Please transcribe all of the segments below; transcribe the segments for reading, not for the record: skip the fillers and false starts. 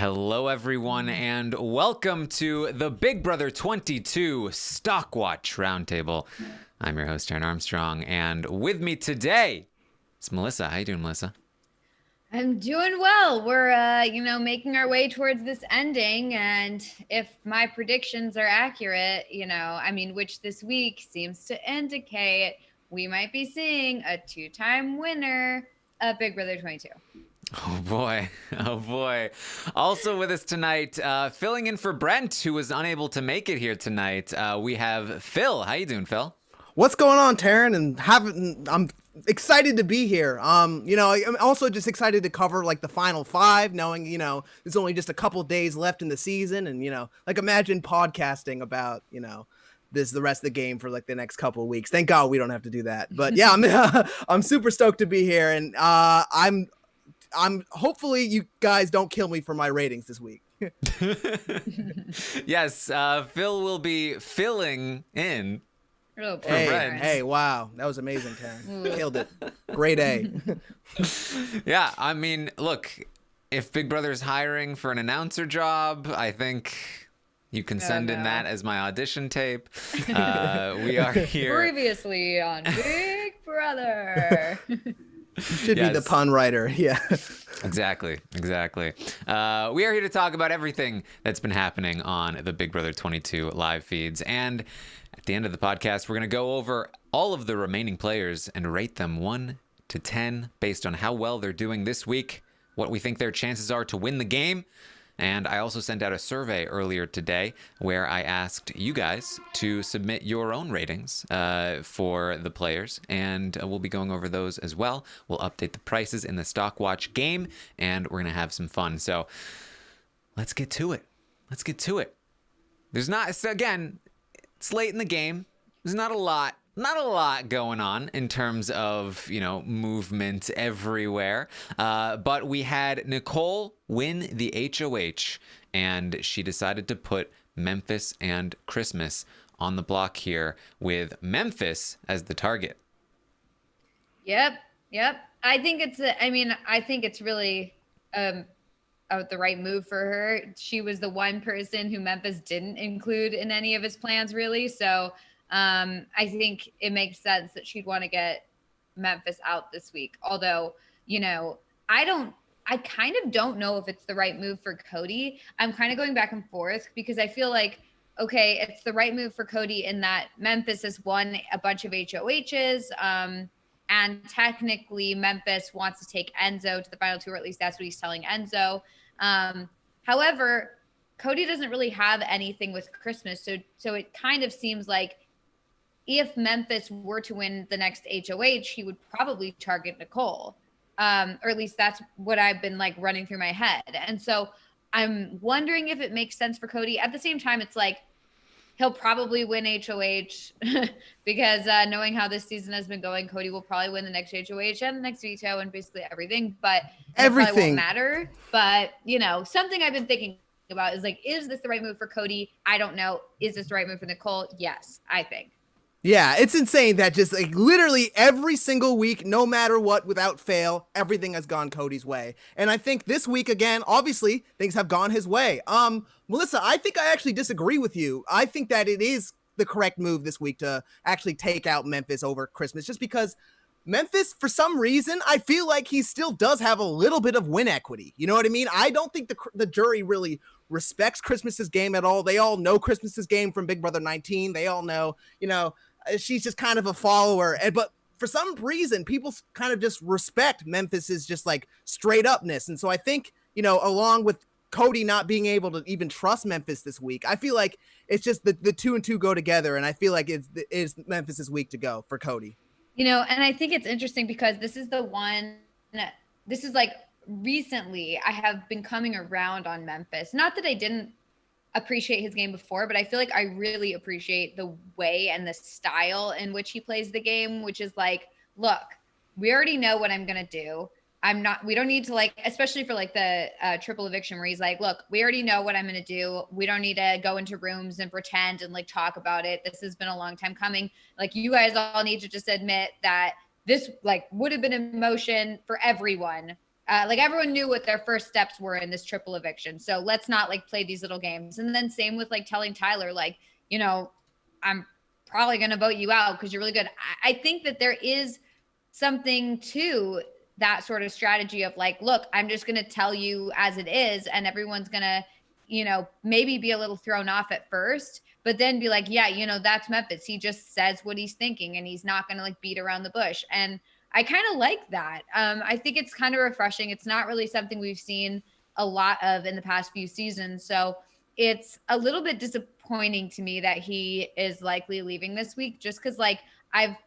Hello, everyone, and welcome to the Big Brother 22 Stockwatch Roundtable. I'm your host, Aaron Armstrong, and with me today is Melissa. How you doing, Melissa? I'm doing well. We're, making our way towards this ending, and if my predictions are accurate, which this week seems to indicate we might be seeing a two-time winner of Big Brother 22. Oh boy. Also with us tonight, filling in for Brent, who was unable to make it here tonight, we have Phil. How you doing, Phil? What's going on, Taryn? And I'm excited to be here. I'm also just excited to cover like the final five, knowing, there's only just a couple days left in the season. And, imagine podcasting about, the rest of the game for like the next couple of weeks. Thank God we don't have to do that. But yeah, I'm super stoked to be here. And I'm hopefully you guys don't kill me for my ratings this week. Yes, Phil will be filling in. Oh, hey, wow. That was amazing, Taryn. Killed it. Great A. Yeah, I mean, look, if Big Brother's hiring for an announcer job, I think you can send in that as my audition tape. We are here. Previously on Big Brother. You should be the pun writer. Yeah. Exactly. We are here to talk about everything that's been happening on the Big Brother 22 live feeds. And at the end of the podcast, we're going to go over all of the remaining players and rate them 1 to 10 based on how well they're doing this week, what we think their chances are to win the game. And I also sent out a survey earlier today where I asked you guys to submit your own ratings for the players, and we'll be going over those as well. We'll update the prices in the Stockwatch game, and we're going to have some fun. So let's get to it. There's not, again, it's late in the game. There's not a lot going on in terms of, movement everywhere. But we had Nicole win the HOH, and she decided to put Memphis and Christmas on the block here with Memphis as the target. Yep. I think it's really the right move for her. She was the one person who Memphis didn't include in any of his plans, really. So I think it makes sense that she'd want to get Memphis out this week. Although, I kind of don't know if it's the right move for Cody. I'm kind of going back and forth because I feel like, okay, it's the right move for Cody in that Memphis has won a bunch of HOHs. And technically Memphis wants to take Enzo to the final two, or at least that's what he's telling Enzo. However, Cody doesn't really have anything with Christmas. So it kind of seems like if Memphis were to win the next HOH, he would probably target Nicole. Or at least that's what I've been like running through my head. And so I'm wondering if it makes sense for Cody. At the same time, it's like he'll probably win HOH because knowing how this season has been going, Cody will probably win the next HOH and the next veto and basically everything. But everything probably won't matter. But, something I've been thinking about is like, is this the right move for Cody? I don't know. Is this the right move for Nicole? Yes, I think. Yeah, it's insane that just like literally every single week, no matter what, without fail, everything has gone Cody's way. And I think this week, again, obviously, things have gone his way. Melissa, I think I actually disagree with you. I think that it is the correct move this week to actually take out Memphis over Christmas, just because Memphis, for some reason, I feel like he still does have a little bit of win equity. You know what I mean? I don't think the jury really respects Christmas's game at all. They all know Christmas's game from Big Brother 19. They all know, she's just kind of a follower. But for some reason, people kind of just respect Memphis's just like straight upness. And so I think, along with Cody not being able to even trust Memphis this week, I feel like it's just the 2 and 2 go together. And I feel like it's Memphis's week to go for Cody. And I think it's interesting because this is like recently I have been coming around on Memphis. Not that I didn't appreciate his game before, but I feel like I really appreciate the way and the style in which he plays the game, which is like, look, we already know what I'm going to do. We don't need to like, especially for like the triple eviction where he's like, look, we already know what I'm going to do. We don't need to go into rooms and pretend and like talk about it. This has been a long time coming. Like you guys all need to just admit that this like would have been emotion for everyone like everyone knew what their first steps were in this triple eviction. So let's not like play these little games. And then same with like telling Tyler, like, you know, I'm probably going to vote you out because you're really good. I think that there is something to that sort of strategy of like, look, I'm just going to tell you as it is. And everyone's going to, you know, maybe be a little thrown off at first, but then be like, yeah, you know, that's Memphis. He just says what he's thinking and he's not going to like beat around the bush. And I kind of like that. I think it's kind of refreshing. It's not really something we've seen a lot of in the past few seasons. So it's a little bit disappointing to me that he is likely leaving this week, just because like I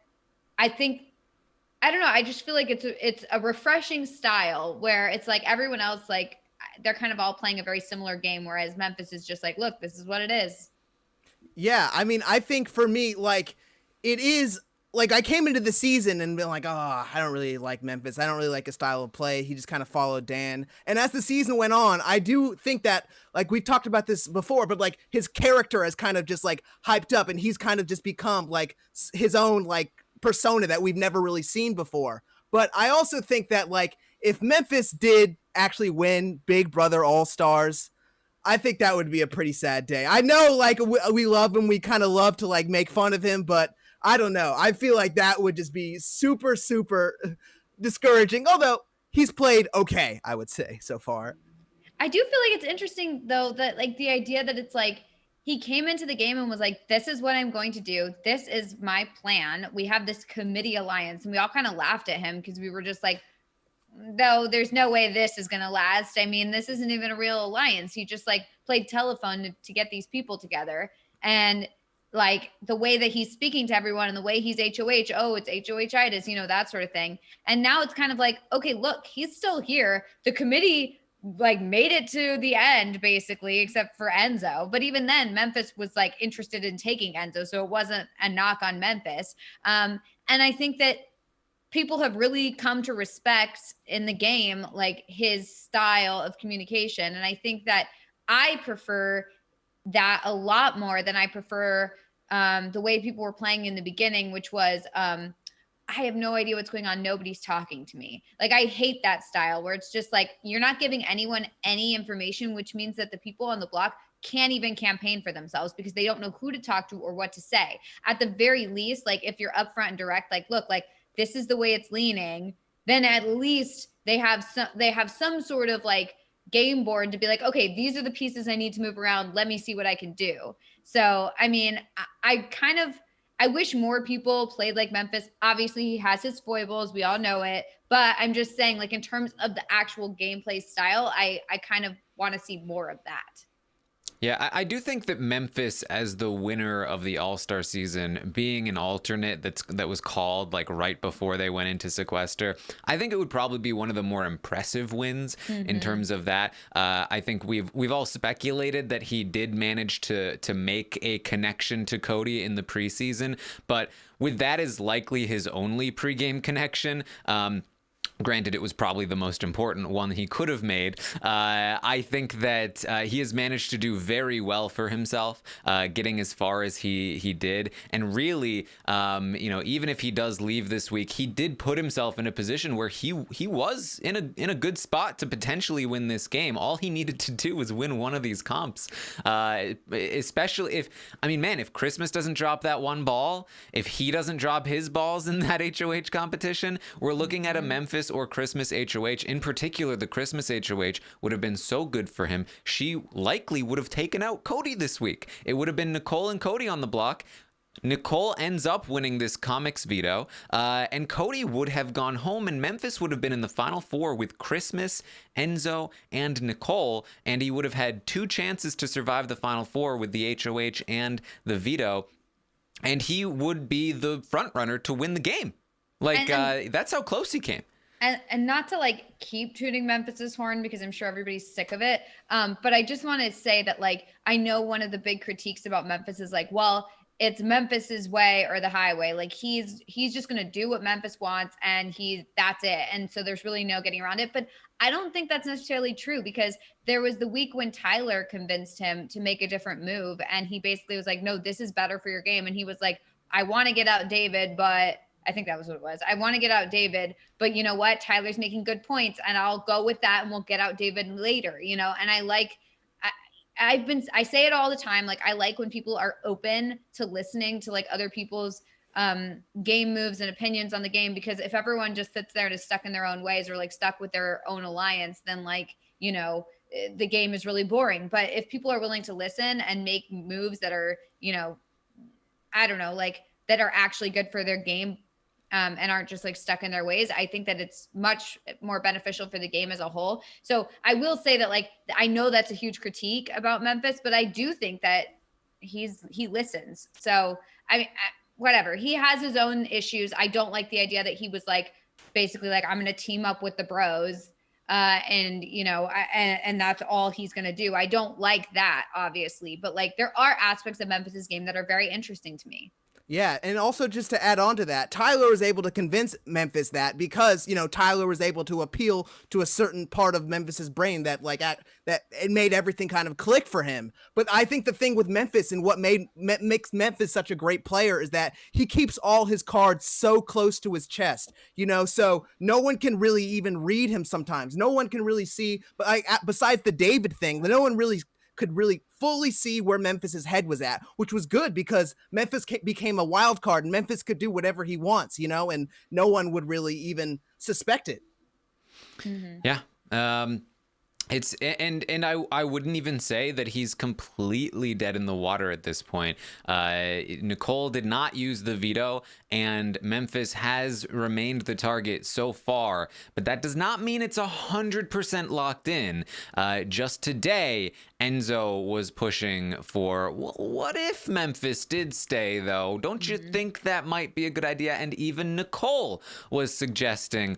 don't know. I just feel like it's a refreshing style where it's like everyone else, like they're kind of all playing a very similar game. Whereas Memphis is just like, look, this is what it is. Yeah. I mean, I think for me, like it is like I came into the season and been like, oh, I don't really like Memphis. I don't really like his style of play. He just kind of followed Dan. And as the season went on, I do think that like we've talked about this before, but like his character has kind of just like hyped up and he's kind of just become like his own like persona that we've never really seen before. But I also think that like if Memphis did actually win Big Brother All-Stars, I think that would be a pretty sad day. I know like we love him. We kind of love to like make fun of him, but I don't know. I feel like that would just be super, super discouraging. Although he's played okay, I would say so far. I do feel like it's interesting though, that like the idea that it's like, he came into the game and was like, this is what I'm going to do. This is my plan. We have this committee alliance. And we all kind of laughed at him because we were just like, no, there's no way this is going to last. I mean, this isn't even a real alliance. He just like played telephone to get these people together. And like the way that he's speaking to everyone and the way he's HOH, oh, it's HOH-itis, you know, that sort of thing. And now it's kind of like, okay, look, he's still here. The committee like made it to the end basically, except for Enzo. But even then Memphis was like interested in taking Enzo. So it wasn't a knock on Memphis. And I think that people have really come to respect in the game, like his style of communication. And I think that I prefer that a lot more than I prefer the way people were playing in the beginning, which was, I have no idea what's going on. Nobody's talking to me. Like, I hate that style where it's just like, you're not giving anyone any information, which means that the people on the block can't even campaign for themselves because they don't know who to talk to or what to say. At the very least, like if you're upfront and direct, like, look, like this is the way it's leaning, then at least they have some sort of like game board to be like, okay, these are the pieces I need to move around. Let me see what I can do. So, I mean, I wish more people played like Memphis. Obviously, he has his foibles. We all know it. But I'm just saying, like, in terms of the actual gameplay style, I kind of want to see more of that. Yeah, I do think that Memphis, as the winner of the All-Star season, being an alternate that was called like right before they went into sequester, I think it would probably be one of the more impressive wins in terms of that. I think we've all speculated that he did manage to make a connection to Cody in the preseason, but with that as likely his only pregame connection, granted, it was probably the most important one he could have made. I think that he has managed to do very well for himself, getting as far as he did. And really, even if he does leave this week, he did put himself in a position where he was in a good spot to potentially win this game. All he needed to do was win one of these comps. Especially if Christmas doesn't drop that one ball, if he doesn't drop his balls in that HOH competition, we're looking at a Memphis or Christmas HOH. In particular, the Christmas HOH would have been so good for him. She likely would have taken out Cody this week. It would have been Nicole and Cody on the block. Nicole ends up winning this comics veto, and Cody would have gone home, and Memphis would have been in the final four with Christmas, Enzo, and Nicole, and he would have had 2 chances to survive the final four with the HOH and the veto, and he would be the front runner to win the game. Like, that's how close he came. And not to like keep tooting Memphis's horn because I'm sure everybody's sick of it. But I just want to say that, like, I know one of the big critiques about Memphis is like, well, it's Memphis's way or the highway. Like he's just going to do what Memphis wants and that's it. And so there's really no getting around it. But I don't think that's necessarily true because there was the week when Tyler convinced him to make a different move. And he basically was like, no, this is better for your game. And he was like, I want to get out David, but I think that was what it was. I want to get out David, but you know what? Tyler's making good points, and I'll go with that, and we'll get out David later, you know? And I say it all the time. Like, I like when people are open to listening to like other people's game moves and opinions on the game, because if everyone just sits there and is stuck in their own ways or like stuck with their own alliance, then like, you know, the game is really boring. But if people are willing to listen and make moves that are, you know, I don't know, like that are actually good for their game, and aren't just like stuck in their ways, I think that it's much more beneficial for the game as a whole. So I will say that, like, I know that's a huge critique about Memphis, but I do think that he listens. So I mean, whatever, he has his own issues. I don't like the idea that he was like basically like, I'm going to team up with the bros, and you know, and that's all he's going to do. I don't like that, obviously, but like there are aspects of Memphis's game that are very interesting to me. Yeah, and also just to add on to that, Tyler was able to convince Memphis that because, you know, Tyler was able to appeal to a certain part of Memphis's brain that that it made everything kind of click for him. But I think the thing with Memphis and what makes Memphis such a great player is that he keeps all his cards so close to his chest, you know, so no one can really even read him sometimes. No one can really see, but besides the David thing, no one really could really fully see where Memphis's head was at, which was good because Memphis became a wild card and Memphis could do whatever he wants, you know, and no one would really even suspect it. Mm-hmm. Yeah. It's and I wouldn't even say that he's completely dead in the water at this point. Nicole did not use the veto, and Memphis has remained the target so far, but that does not mean it's 100% locked in. Just today, Enzo was pushing for, what if Memphis did stay, though? Don't you think that might be a good idea? And even Nicole was suggesting,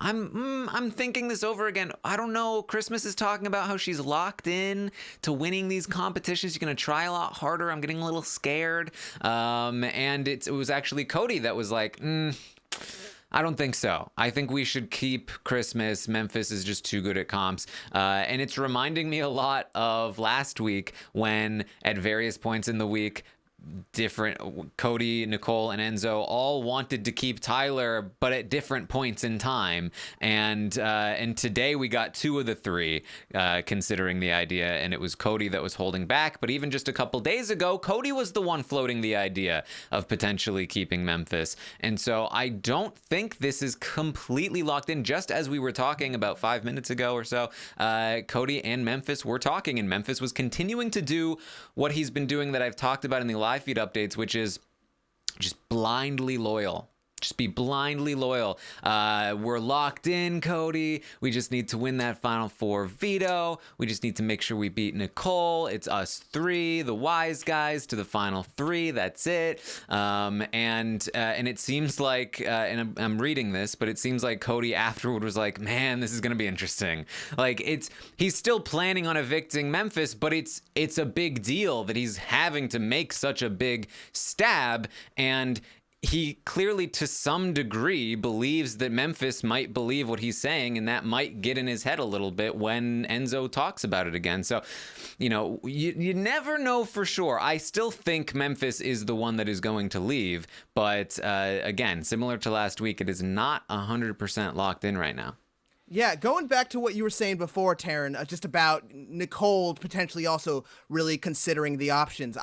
I'm thinking this over again. I don't know. Christmas is talking about how she's locked in to winning these competitions. She's going to try a lot harder. I'm getting a little scared. And it was actually Cody that was like, I don't think so. I think we should keep Christmas. Memphis is just too good at comps. And it's reminding me a lot of last week when at various points in the week, Cody, Nicole, and Enzo all wanted to keep Tyler, but at different points in time. And today we got two of the three considering the idea, and it was Cody that was holding back. But even just a couple days ago, Cody was the one floating the idea of potentially keeping Memphis. And so I don't think this is completely locked in. Just as we were talking about 5 minutes ago or so, Cody and Memphis were talking, and Memphis was continuing to do what he's been doing that I've talked about in the live feed updates, which is just blindly loyal. Just be blindly loyal. We're locked in, Cody. We just need to win that Final Four veto. We just need to make sure we beat Nicole. It's us three, the wise guys, to the Final Three. That's it. And it seems like, and I'm reading this, but it seems like Cody afterward was like, man, this is going to be interesting. Like, he's still planning on evicting Memphis, but it's a big deal that he's having to make such a big stab, and he clearly, to some degree, believes that Memphis might believe what he's saying, and that might get in his head a little bit when Enzo talks about it again. So, you know, you never know for sure. I still think Memphis is the one that is going to leave, but again, similar to last week, it is not 100% locked in right now. Yeah, going back to what you were saying before, Taryn, just about Nicole potentially also really considering the options.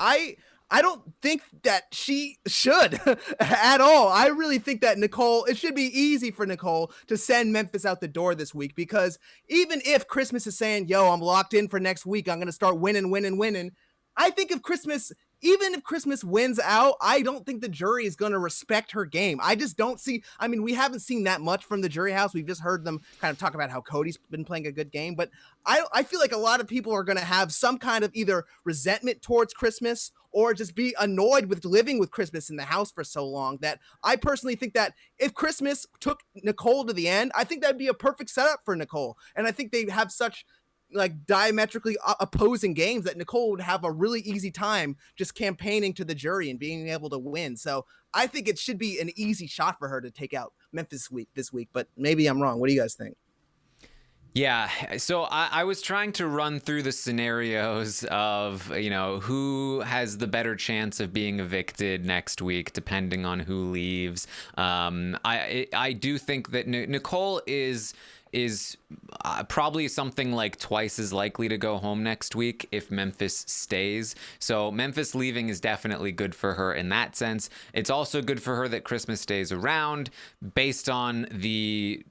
I don't think that she should at all. I really think that it should be easy for Nicole to send Memphis out the door this week, because even if Christmas is saying, yo, I'm locked in for next week, I'm going to start winning, I think even if Christmas wins out, I don't think the jury is going to respect her game. I just don't see, I mean, we haven't seen that much from the jury house. We've just heard them kind of talk about how Cody's been playing a good game, but I feel like a lot of people are going to have some kind of either resentment towards Christmas or just be annoyed with living with Christmas in the house for so long, that I personally think that if Christmas took Nicole to the end, I think that'd be a perfect setup for Nicole. And I think they'd have such like diametrically opposing games that Nicole would have a really easy time just campaigning to the jury and being able to win. So I think it should be an easy shot for her to take out Memphis this week, but maybe I'm wrong. What do you guys think? Yeah, so I was trying to run through the scenarios of, who has the better chance of being evicted next week, depending on who leaves. I do think that Nicole is probably something like twice as likely to go home next week if Memphis stays. So Memphis leaving is definitely good for her in that sense. It's also good for her that Christmas stays around based on the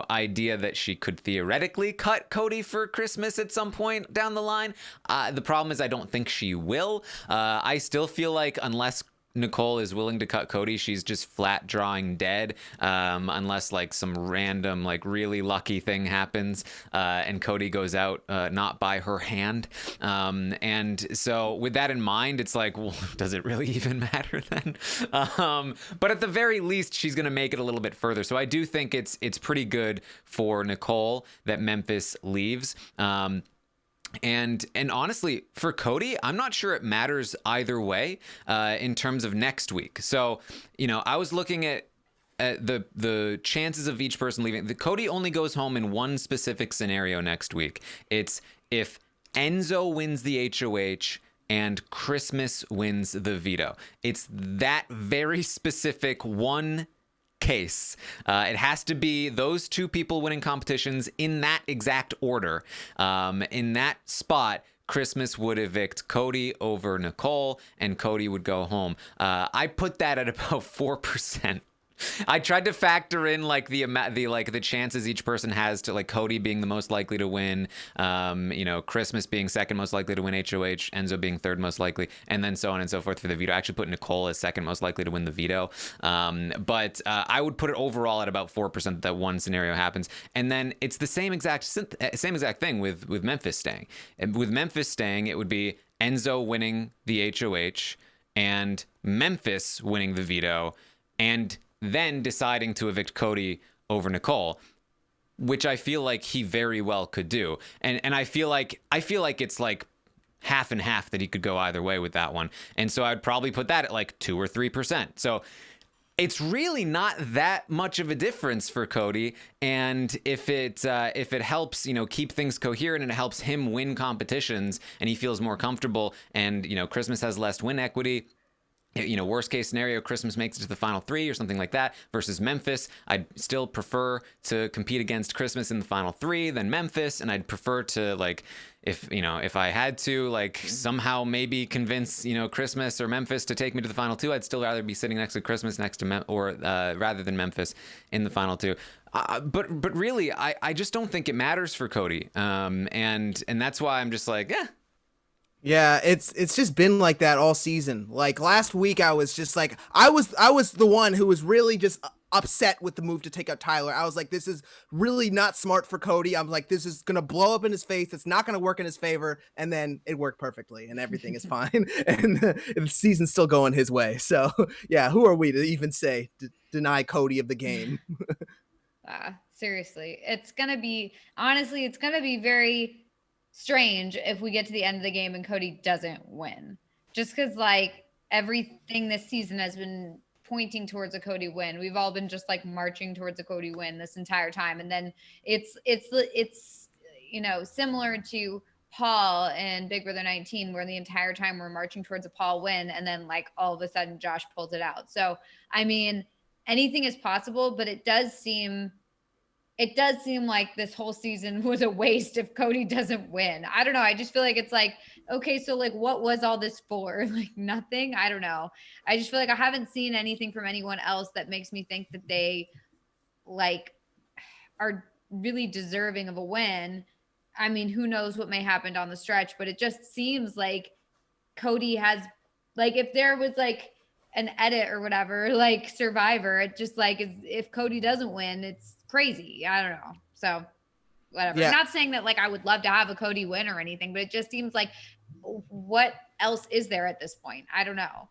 idea that she could theoretically cut Cody for Christmas at some point down the line. The problem is I don't think she will. I still feel like unless Nicole is willing to cut Cody, she's just flat drawing dead, unless like some random like really lucky thing happens and Cody goes out not by her hand. And so with that in mind, it's like, well, does it really even matter then? But at the very least, she's going to make it a little bit further. So I do think it's pretty good for Nicole that Memphis leaves. And honestly, for Cody, I'm not sure it matters either way in terms of next week. So, I was looking at the chances of each person leaving. The Cody only goes home in one specific scenario next week. It's if Enzo wins the HOH and Christmas wins the veto. It's that very specific one case. It has to be those two people winning competitions in that exact order. In that spot, Christmas would evict Cody over Nicole, and Cody would go home. I put that at about 4%. I tried to factor in like the chances each person has to like Cody being the most likely to win, Christmas being second most likely to win HOH, Enzo being third most likely, and then so on and so forth for the veto. I actually put Nicole as second most likely to win the veto, but I would put it overall at about 4% that one scenario happens, and then it's the same exact thing with Memphis staying. And with Memphis staying, it would be Enzo winning the HOH and Memphis winning the veto, and then deciding to evict Cody over Nicole, which I feel like he very well could do. And I feel like it's like half and half that he could go either way with that one. And so I'd probably put that at like 2 or 3%. So it's really not that much of a difference for Cody. And if it helps, keep things coherent and it helps him win competitions and he feels more comfortable and, Christmas has less win equity, worst case scenario, Christmas makes it to the final 3 or something like that versus Memphis. I'd still prefer to compete against Christmas in the final 3 than Memphis. And I'd prefer to if I had to somehow maybe convince, Christmas or Memphis to take me to the final 2, I'd still rather be sitting next to Christmas next to rather than Memphis in the final 2. But really, I just don't think it matters for Cody. And that's why I'm just like, yeah. Yeah, it's just been like that all season. Like last week, I was just like, I was the one who was really just upset with the move to take out Tyler. I was like, this is really not smart for Cody. I'm like, this is gonna blow up in his face. It's not gonna work in his favor. And then it worked perfectly, and everything is fine. And the season's still going his way. So yeah, who are we to even say deny Cody of the game? Seriously, it's gonna be very strange if we get to the end of the game and Cody doesn't win, just because everything this season has been pointing towards a Cody win. We've all been just marching towards a Cody win this entire time, and then it's similar to Paul and Big Brother 19, where the entire time we're marching towards a Paul win, and then all of a sudden Josh pulls it out. So I mean, anything is possible, but it does seem like this whole season was a waste if Cody doesn't win. I don't know. I just feel like it's okay, so what was all this for? Nothing. I don't know. I just feel like I haven't seen anything from anyone else that makes me think that they are really deserving of a win. I mean, who knows what may happen down the stretch, but it just seems like Cody has, if there was an edit or whatever, Survivor, it just if Cody doesn't win, it's crazy. I don't know. So whatever. Yeah. I'm not saying that I would love to have a Cody win or anything, but it just seems what else is there at this point? I don't know.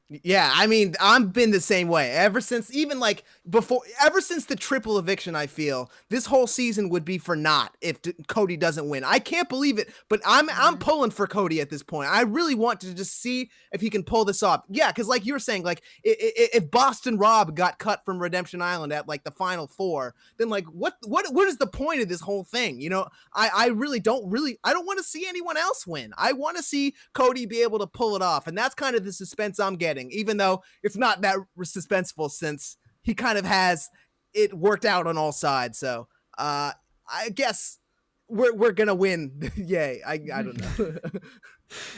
Yeah, I mean, I've been the same way ever since, even like before, ever since the triple eviction. I feel this whole season would be for naught if Cody doesn't win. I can't believe it, but I'm pulling for Cody at this point. I really want to just see if he can pull this off. Yeah, because like you were saying, like if Boston Rob got cut from Redemption Island at like the final four, then like what is the point of this whole thing? You know, I don't want to see anyone else win. I want to see Cody be able to pull it off, and that's kind of the suspense I'm getting. Even though it's not that suspenseful since he kind of has it worked out on all sides. So I guess we're gonna win. Yay. I don't know.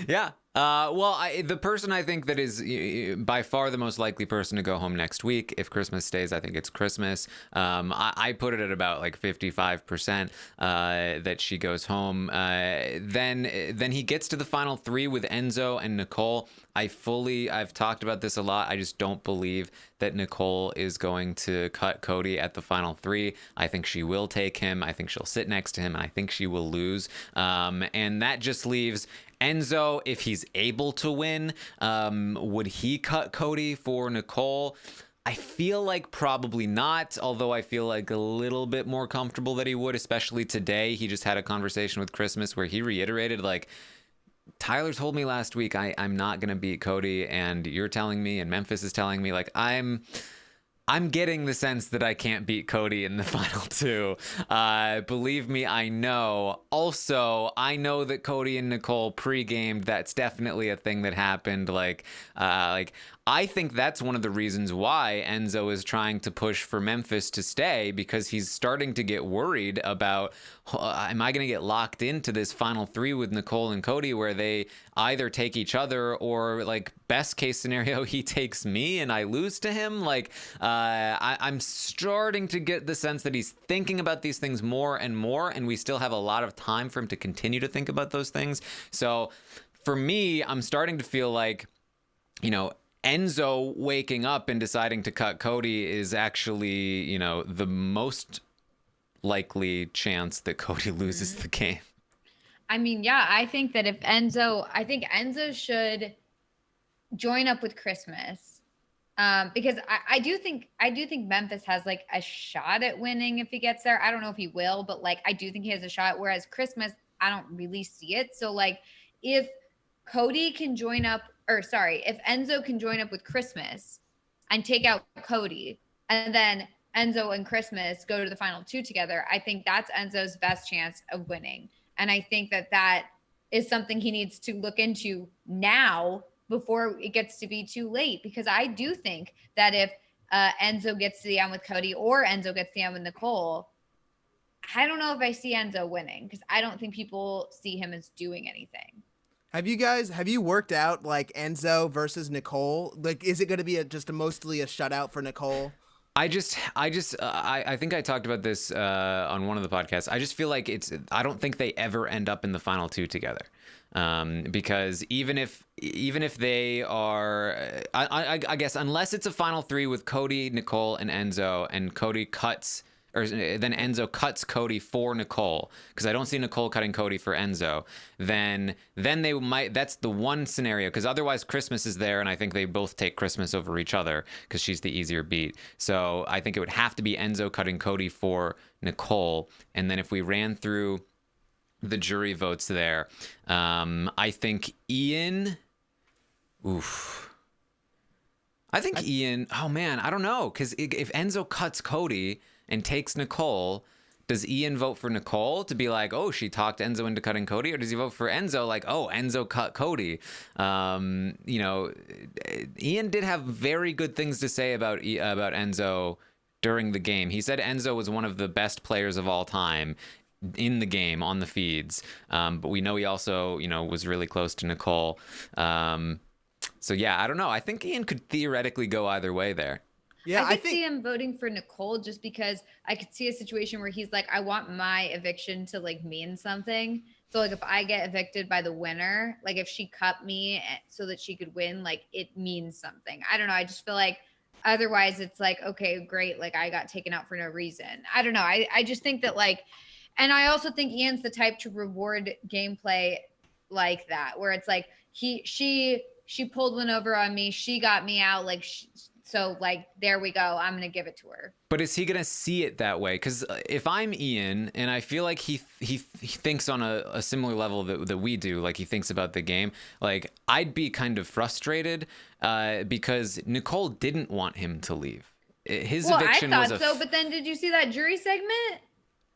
Yeah. Well, the person I think that is by far the most likely person to go home next week, if Christmas stays, I think it's Christmas. I put it at about like 55% that she goes home. Then he gets to the final three with Enzo and Nicole. I've talked about this a lot. I just don't believe that Nicole is going to cut Cody at the final three. I think she will take him. I think she'll sit next to him, and I think she will lose. And that just leaves Enzo, if he's able to win. Would he cut Cody for Nicole? I feel like probably not, although I feel like a little bit more comfortable that he would, especially today. He just had a conversation with Christmas where he reiterated, like, Tyler told me last week I'm not going to beat Cody, and you're telling me, and Memphis is telling me, like, I'm getting the sense that I can't beat Cody in the final two. Believe me, I know. Also, I know that Cody and Nicole pre-gamed. That's definitely a thing that happened. Like I think that's one of the reasons why Enzo is trying to push for Memphis to stay, because he's starting to get worried about, am I going to get locked into this final three with Nicole and Cody where they either take each other, or like best case scenario, he takes me and I lose to him. Like, I'm starting to get the sense that he's thinking about these things more and more, and we still have a lot of time for him to continue to think about those things. So for me, I'm starting to feel like, you know, Enzo waking up and deciding to cut Cody is actually, you know, the most likely chance that Cody loses the game. I mean, yeah, I think Enzo should join up with Christmas. Because I do think Memphis has like a shot at winning if he gets there. I don't know if he will, but like I do think he has a shot. Whereas Christmas, I don't really see it. So like if Cody can join up, if Enzo can join up with Christmas and take out Cody, and then Enzo and Christmas go to the final two together, I think that's Enzo's best chance of winning. And I think that is something he needs to look into now before it gets to be too late. Because I do think that if Enzo gets to the end with Cody, or Enzo gets to the end with Nicole, I don't know if I see Enzo winning, because I don't think people see him as doing anything. Have you worked out like Enzo versus Nicole? Like, is it going to be mostly a shutout for Nicole? I think I talked about this on one of the podcasts. I just feel like I don't think they ever end up in the final two together. Because even if they are, I guess, unless it's a final three with Cody, Nicole, and Enzo, and Cody cuts, or then Enzo cuts Cody for Nicole, because I don't see Nicole cutting Cody for Enzo, then they might, that's the one scenario, because otherwise Christmas is there, and I think they both take Christmas over each other because she's the easier beat. So I think it would have to be Enzo cutting Cody for Nicole. And then if we ran through the jury votes there, I think Ian, Ian, oh man, I don't know, because if Enzo cuts Cody and takes Nicole, does Ian vote for Nicole to be like, oh, she talked Enzo into cutting Cody? Or does he vote for Enzo like, oh, Enzo cut Cody? You know, Ian did have very good things to say about Enzo during the game. He said Enzo was one of the best players of all time in the game on the feeds. But we know he also, you know, was really close to Nicole. So yeah, I don't know. I think Ian could theoretically go either way there. Yeah, I could see him voting for Nicole, just because I could see a situation where he's like, I want my eviction to like mean something. So like if I get evicted by the winner, like if she cut me so that she could win, like it means something. I don't know. I just feel like otherwise it's like, okay, great. Like I got taken out for no reason. I don't know. I just think that like, and I also think Ian's the type to reward gameplay like that, where it's like she she pulled one over on me. She got me out. Like, so like, there we go. I'm going to give it to her. But is he going to see it that way? Because if I'm Ian, and I feel like he thinks on a similar level that we do, like he thinks about the game, like I'd be kind of frustrated because Nicole didn't want him to leave. His eviction I was thought so, but then did you see that jury segment?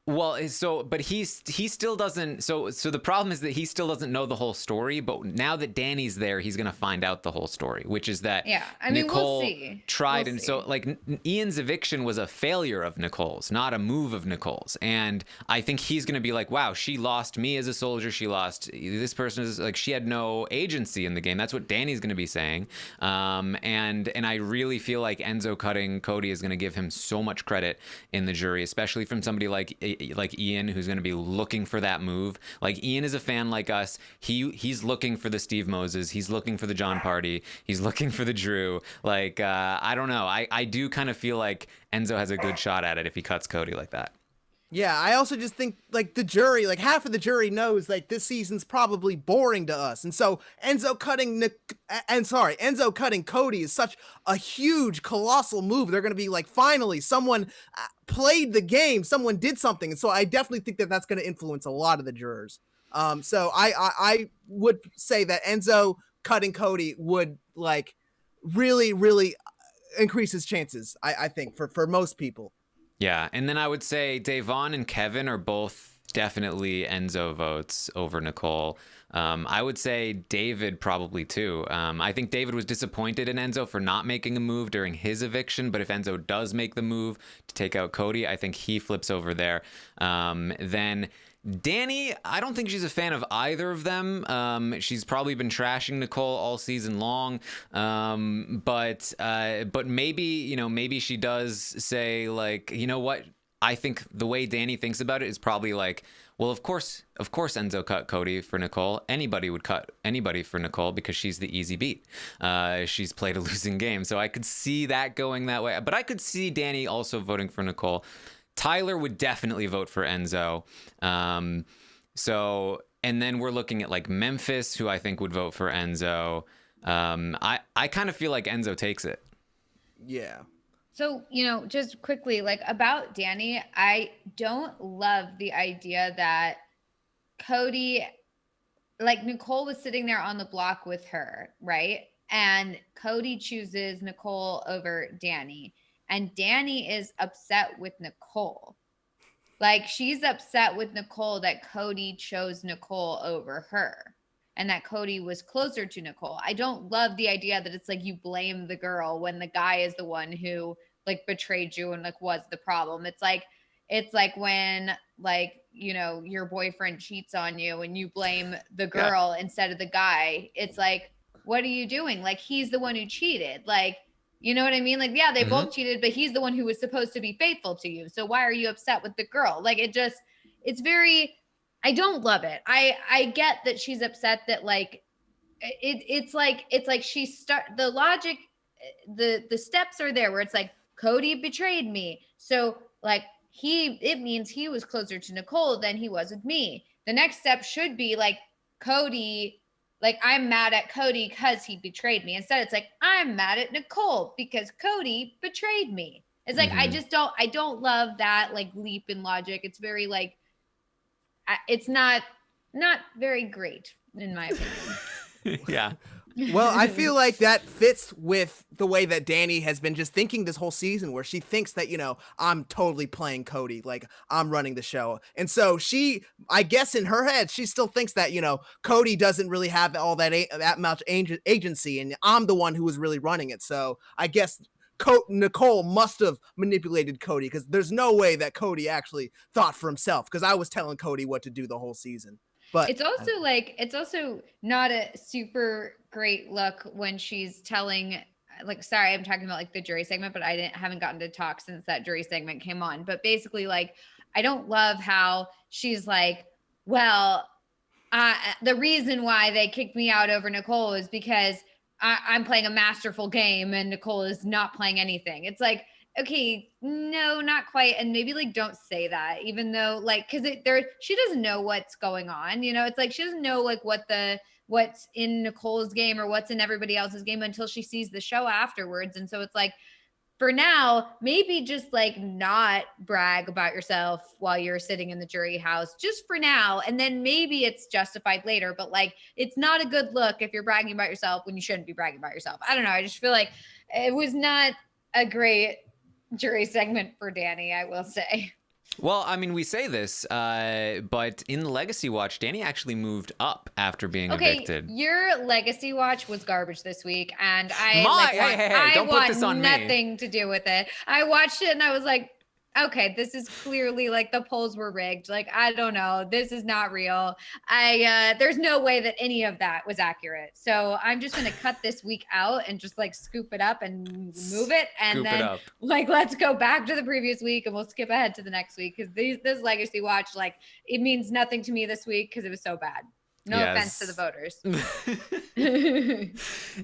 Well, but he still doesn't. So the problem is that he still doesn't know the whole story. But now that Danny's there, he's gonna find out the whole story, which is that Nicole we'll see. tried, We'll and see. so like Ian's eviction was a failure of Nicole's, not a move of Nicole's. And I think he's gonna be like, wow, she lost me as a soldier. She lost this person is like she had no agency in the game. That's what Danny's gonna be saying. And I really feel like Enzo cutting Cody is gonna give him so much credit in the jury, especially from somebody like Ian, who's going to be looking for that move. Like Ian is a fan like us. He's looking for the Steve Moses. He's looking for the John Party. He's looking for the Drew. Like, I don't know. I do kind of feel like Enzo has a good shot at it if he cuts Cody like that. Yeah, I also just think like the jury, like half of the jury knows like this season's probably boring to us, and so Enzo cutting Cody is such a huge, colossal move. They're gonna be like, finally, someone played the game, someone did something, and so I definitely think that that's gonna influence a lot of the jurors. So I would say that Enzo cutting Cody would like really increase his chances. I think for most people. Yeah, and then I would say Davon and Kevin are both definitely Enzo votes over Nicole. I would say David probably too. I think David was disappointed in Enzo for not making a move during his eviction, but if Enzo does make the move to take out Cody, I think he flips over there. Then Danny, I don't think she's a fan of either of them. She's probably been trashing Nicole all season long. But maybe, maybe she does say like, you know what? I think the way Danny thinks about it is probably like, well, of course Enzo cut Cody for Nicole. Anybody would cut anybody for Nicole because she's the easy beat. She's played a losing game. So I could see that going that way. But I could see Danny also voting for Nicole. Tyler would definitely vote for Enzo. And then we're looking at like Memphis, who I think would vote for Enzo. I kind of feel like Enzo takes it. Yeah. So, just quickly, like about Danny, I don't love the idea that Cody, like Nicole was sitting there on the block with her, right? And Cody chooses Nicole over Danny. And Danny is upset with Nicole. Like she's upset with Nicole that Cody chose Nicole over her and that Cody was closer to Nicole. I don't love the idea that it's like you blame the girl when the guy is the one who like betrayed you and like was the problem. It's like when like, your boyfriend cheats on you and you blame the girl instead of the guy. It's like, what are you doing? Like he's the one who cheated. Like, you know what I mean? Like, yeah, they both cheated, but he's the one who was supposed to be faithful to you. So why are you upset with the girl? Like it's very, I don't love it. I get that she's upset that like, it's like the logic, the steps are there where it's like, Cody betrayed me. So like it means he was closer to Nicole than he was with me. The next step should be like Cody, like I'm mad at Cody because he betrayed me. Instead, it's like I'm mad at Nicole because Cody betrayed me. It's like I don't love that like leap in logic. It's very like it's not very great in my opinion. Yeah. Well, I feel like that fits with the way that Danny has been just thinking this whole season, where she thinks that, I'm totally playing Cody, like I'm running the show. And so I guess in her head, she still thinks that, Cody doesn't really have all that much agency and I'm the one who was really running it. So I guess Nicole must have manipulated Cody because there's no way that Cody actually thought for himself, because I was telling Cody what to do the whole season. But it's also not a super great look when she's telling, like, sorry, I'm talking about like the jury segment, but I haven't gotten to talk since that jury segment came on. But basically, like, I don't love how she's like, well, the reason why they kicked me out over Nicole is because I'm playing a masterful game and Nicole is not playing anything. It's like, okay, no, not quite. And maybe like don't say that, even though like, cause she doesn't know what's going on. You know, it's like, she doesn't know like what's in Nicole's game or what's in everybody else's game until she sees the show afterwards. And so it's like, for now, maybe just like not brag about yourself while you're sitting in the jury house, just for now. And then maybe it's justified later, but like, it's not a good look if you're bragging about yourself when you shouldn't be bragging about yourself. I don't know. I just feel like it was not a great jury segment for Danny, I will say. Well, I mean, we say this, but in the Legacy Watch, Danny actually moved up after being evicted. Your Legacy Watch was garbage this week, and I don't put this on me. Nothing to do with it. I watched it and I was like, okay, this is clearly like the polls were rigged. Like, I don't know. This is not real. There's no way that any of that was accurate. So I'm just going to cut this week out and just like scoop it up and move it. And then like, let's go back to the previous week and we'll skip ahead to the next week. Cause this Legacy Watch, like it means nothing to me this week cause it was so bad. No offense to the voters.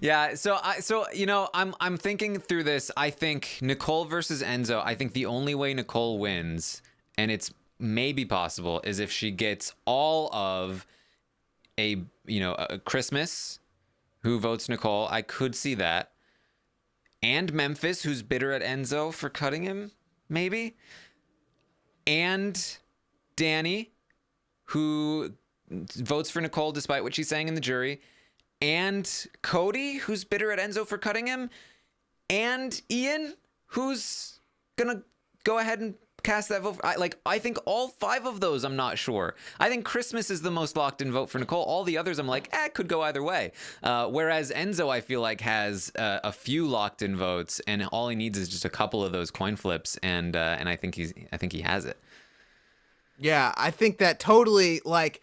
Yeah. So you know, I'm thinking through this. I think Nicole versus Enzo. I think the only way Nicole wins, and it's maybe possible, is if she gets all of a Christmas, who votes Nicole. I could see that, and Memphis, who's bitter at Enzo for cutting him, maybe, and Danny, who votes for Nicole despite what she's saying in the jury, and Cody, who's bitter at Enzo for cutting him, and Ian, who's gonna go ahead and cast that vote. I think all 5 of those, I'm not sure. I think Christmas is the most locked in vote for Nicole. All the others, I'm like, could go either way. Whereas Enzo, I feel like, has a few locked in votes, and all he needs is just a couple of those coin flips, and I think he has it. Yeah, I think that totally, like.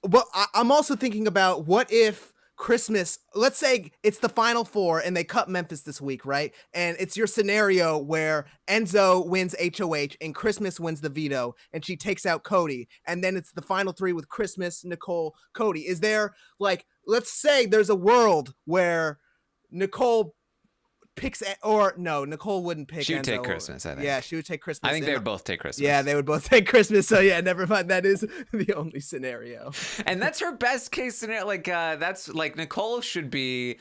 Well, I'm also thinking about what if Christmas, let's say it's the final 4 and they cut Memphis this week, right? And it's your scenario where Enzo wins HOH and Christmas wins the veto and she takes out Cody. And then it's the final 3 with Christmas, Nicole, Cody. Is there, like, let's say there's a world where Nicole picks, or no, Nicole wouldn't pick. She would Enzo. take Christmas, I think. Yeah, she would take Christmas. I think they would both take Christmas. Yeah, they would both take Christmas. So yeah, never mind. That is the only scenario. And that's her best case scenario. Like that's like Nicole should be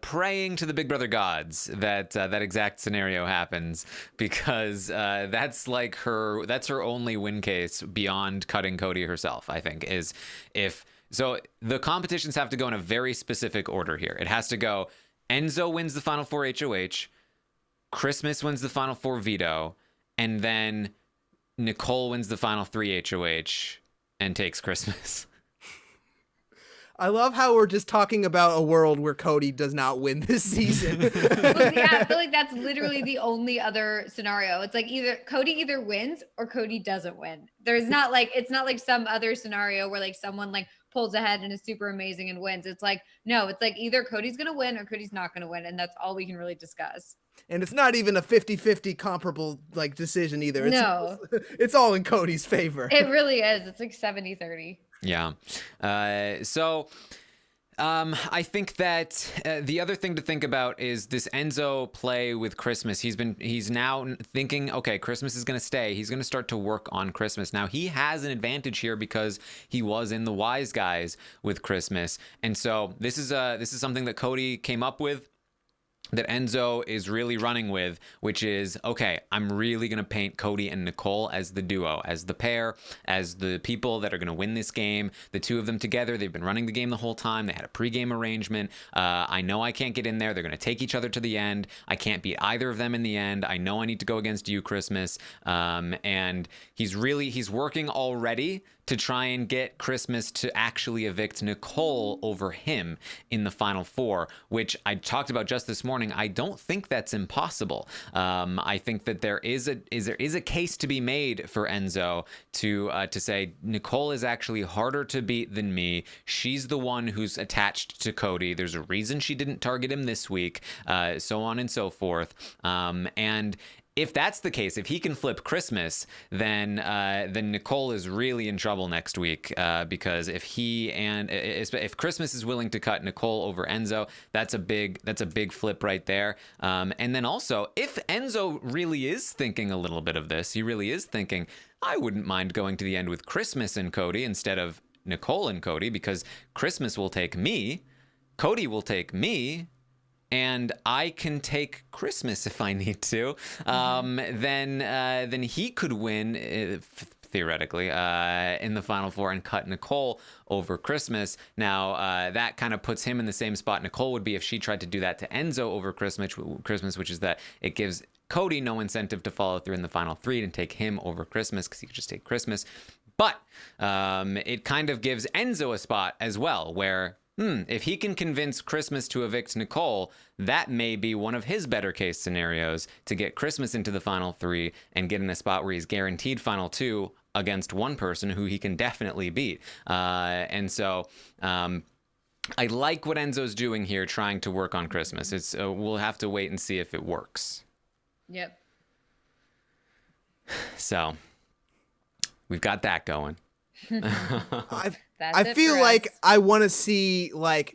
praying to the Big Brother gods that that exact scenario happens, because that's her only win case beyond cutting Cody herself, I think, is if so the competitions have to go in a very specific order here. It has to go Enzo wins the final 4 HOH, Christmas wins the final 4 veto, and then Nicole wins the final 3 HOH and takes Christmas. I love how we're just talking about a world where Cody does not win this season. Well, yeah, I feel like that's literally the only other scenario. It's like either Cody wins or Cody doesn't win. It's not like some other scenario where like someone like pulls ahead and is super amazing and wins. It's like, no, it's like either Cody's going to win or Cody's not going to win. And that's all we can really discuss. And it's not even a 50-50 comparable like decision either. It's all in Cody's favor. It really is. It's like 70-30. Yeah. I think that the other thing to think about is this Enzo play with Christmas. He's now thinking, okay, Christmas is going to stay. He's going to start to work on Christmas. Now he has an advantage here because he was in the Wise Guys with Christmas. And so this is something that Cody came up with, that Enzo is really running with, which is, okay, I'm really going to paint Cody and Nicole as the duo, as the pair, as the people that are going to win this game. The two of them together, they've been running the game the whole time. They had a pregame arrangement. I know I can't get in there. They're going to take each other to the end. I can't beat either of them in the end. I know I need to go against you, Christmas. And he's working already to try and get Christmas to actually evict Nicole over him in the final 4, which I talked about just this morning. I don't think that's impossible. I think that there is a case to be made for Enzo to say Nicole is actually harder to beat than me. She's the one who's attached to Cody. There's a reason she didn't target him this week, so on and so forth. And if that's the case, if he can flip Christmas, then Nicole is really in trouble next week, because if Christmas is willing to cut Nicole over Enzo, that's a big flip right there. And then also, if Enzo really is thinking a little bit of this, he really is thinking, I wouldn't mind going to the end with Christmas and Cody instead of Nicole and Cody, because Christmas will take me, Cody will take me, and I can take Christmas if I need to. Then he could win, theoretically, in the Final Four and cut Nicole over Christmas. Now, that kind of puts him in the same spot Nicole would be if she tried to do that to Enzo over Christmas, which is that it gives Cody no incentive to follow through in the Final Three and take him over Christmas, because he could just take Christmas. But it kind of gives Enzo a spot as well, where if he can convince Christmas to evict Nicole, that may be one of his better case scenarios to get Christmas into the Final Three and get in a spot where he's guaranteed Final Two against one person who he can definitely beat. And so I like what Enzo's doing here, trying to work on Christmas. We'll have to wait and see if it works. Yep. So we've got that going. I feel like I want to see like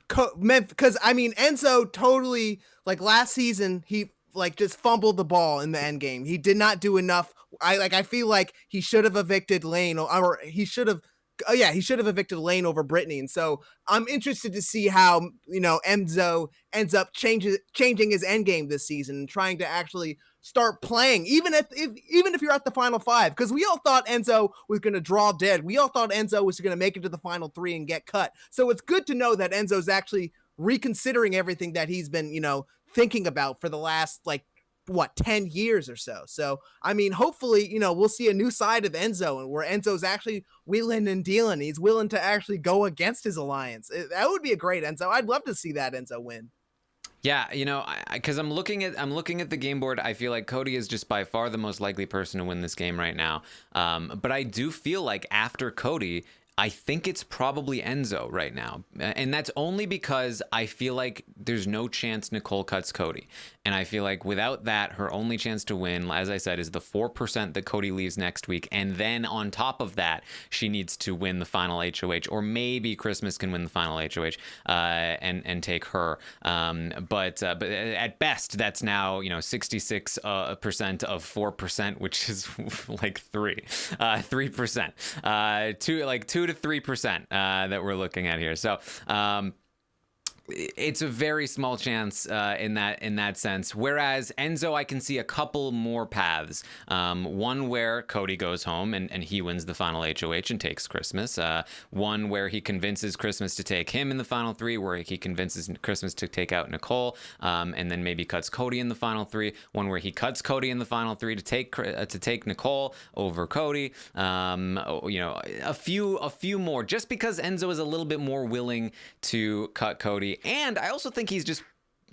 because I mean Enzo totally, like last season he like just fumbled the ball in the end game. He did not do enough. I feel like he should have evicted Lane, or he should have evicted Lane over Brittany. And so I'm interested to see how, Enzo ends up changing his end game this season and trying to actually start playing, even if you're at the Final Five, because we all thought Enzo was going to draw dead. We all thought Enzo was going to make it to the Final Three and get cut. So it's good to know that Enzo's actually reconsidering everything that he's been, thinking about for the last 10 years or so. So, I mean, hopefully, we'll see a new side of Enzo, and where Enzo's actually wheeling and dealing. He's willing to actually go against his alliance. That would be a great Enzo. I'd love to see that Enzo win. Yeah, because I'm looking at the game board. I feel like Cody is just by far the most likely person to win this game right now. But I do feel like after Cody, I think it's probably Enzo right now. And that's only because I feel like there's no chance Nicole cuts Cody. And I feel like without that, her only chance to win, as I said, is the 4% that Cody leaves next week. And then on top of that, she needs to win the final HOH, or maybe Christmas can win the final HOH and take her. But at best, that's now 66% of 4%, which is like 3%, 2 to 3% that we're looking at here. So it's a very small chance in that sense. Whereas Enzo, I can see a couple more paths. One where Cody goes home and he wins the final HOH and takes Christmas. One where he convinces Christmas to take him in the Final Three, where he convinces Christmas to take out Nicole, and then maybe cuts Cody in the Final Three. One where he cuts Cody in the Final Three to take Nicole over Cody. A few more, just because Enzo is a little bit more willing to cut Cody. And I also think he's just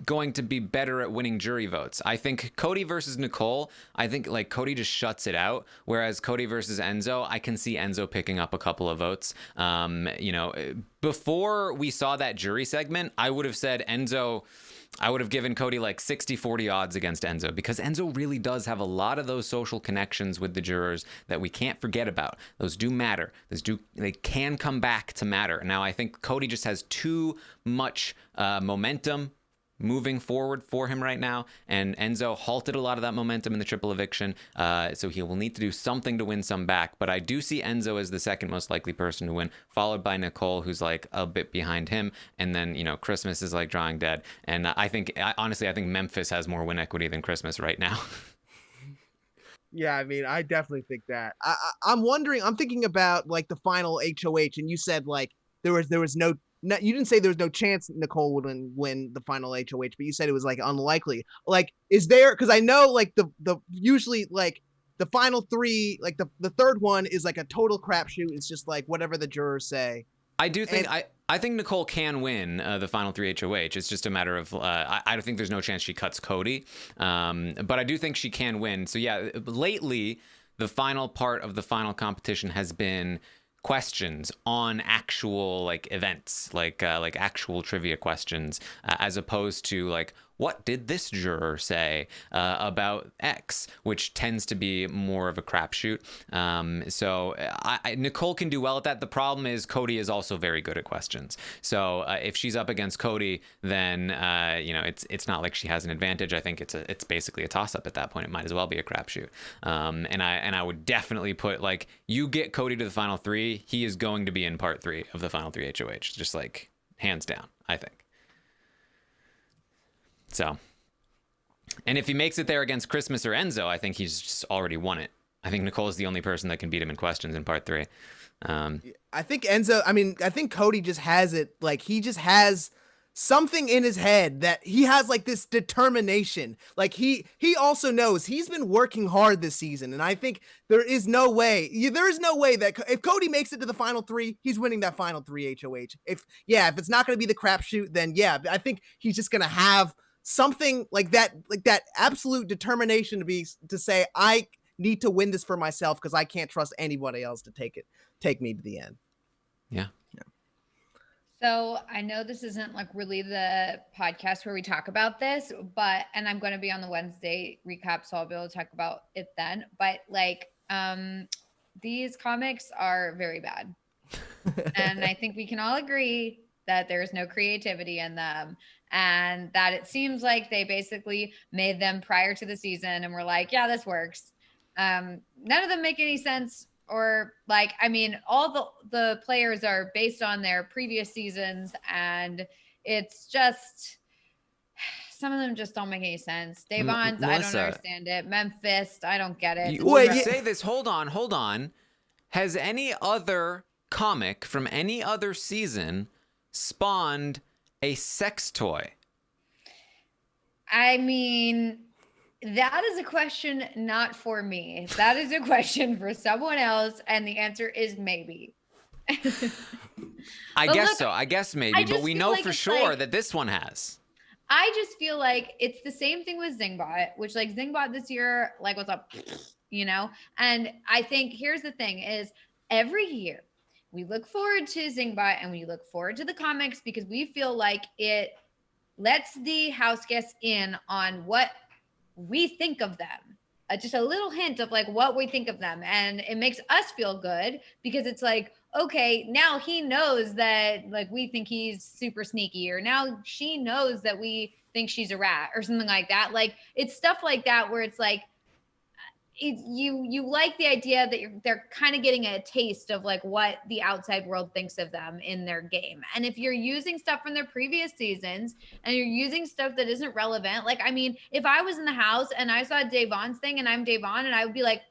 going to be better at winning jury votes. I think Cody versus Nicole, I think Cody just shuts it out. Whereas Cody versus Enzo, I can see Enzo picking up a couple of votes. Before we saw that jury segment, I would have said Enzo. I would have given Cody 60-40 odds against Enzo, because Enzo really does have a lot of those social connections with the jurors that we can't forget about. Those do matter. They can come back to matter. Now, I think Cody just has too much momentum moving forward for him right now, and Enzo halted a lot of that momentum in the triple eviction, so he will need to do something to win some back. But I do see Enzo as the second most likely person to win, followed by Nicole, who's a bit behind him, and then Christmas is drawing dead. And honestly I think Memphis has more win equity than Christmas right now. Yeah, I mean, I definitely think that. I'm wondering, I'm thinking about the final HOH, and you said there was no, you didn't say there was no chance Nicole would win the final HOH, but you said it was unlikely. Is there, because I know the usually the final three, the third one is a total crapshoot. It's just whatever the jurors say. I do think I think Nicole can win the final three HOH. It's just a matter of I don't think there's no chance she cuts Cody, but I do think she can win. So yeah, lately the final part of the final competition has been questions on actual events, like actual trivia questions, as opposed to what did this juror say about X, which tends to be more of a crapshoot. So Nicole can do well at that. The problem is Cody is also very good at questions. So if she's up against Cody, then it's not like she has an advantage. I think it's basically a toss up at that point. It might as well be a crapshoot. And I would definitely put, like, you get Cody to the final 3, he is going to be in part 3 of the final 3 HOH, just like hands down, I think. So, and if he makes it there against Christmas or Enzo, I think he's just already won it. I think Nicole is the only person that can beat him in questions in part 3. I think Enzo, I think Cody just has it. Like, he just has something in his head that he has, like, this determination. Like, he also knows he's been working hard this season. And I think there is no way that if Cody makes it to the final 3, he's winning that final 3 HOH. If it's not going to be the crapshoot, then I think he's just going to have something like that absolute determination to say, I need to win this for myself because I can't trust anybody else to take me to the end. Yeah. So I know this isn't like really the podcast where we talk about this, and I'm going to be on the Wednesday recap, so I'll be able to talk about it then. But like, these comics are very bad. And I think we can all agree that there's no creativity in them, and that it seems like they basically made them prior to the season and were like, yeah, this works. None of them make any sense, or like, I mean, all the players are based on their previous seasons, and it's just, some of them just don't make any sense. Davon's, I don't understand it. Memphis, I don't get it. Say this, hold on. Has any other comic from any other season spawned a sex toy? I mean, that is a question not for me. That is a question for someone else, and the answer is maybe. I guess maybe, but we know for sure that this one has. I just feel like it's the same thing with Zingbot, which, like, Zingbot this year, like, was up, and I think here's the thing is, every year we look forward to Zingbot and we look forward to the comics because we feel like it lets the house guests in on what we think of them. Just a little hint of like what we think of them. And it makes us feel good because it's like, okay, now he knows that like we think he's super sneaky, or now she knows that we think she's a rat or something like that. Like, it's stuff like that where it's like, you like the idea that they're kind of getting a taste of like what the outside world thinks of them in their game. And if you're using stuff from their previous seasons and you're using stuff that isn't relevant, like, I mean, if I was in the house and I saw Davon's thing and I'm Davon, and I would be like,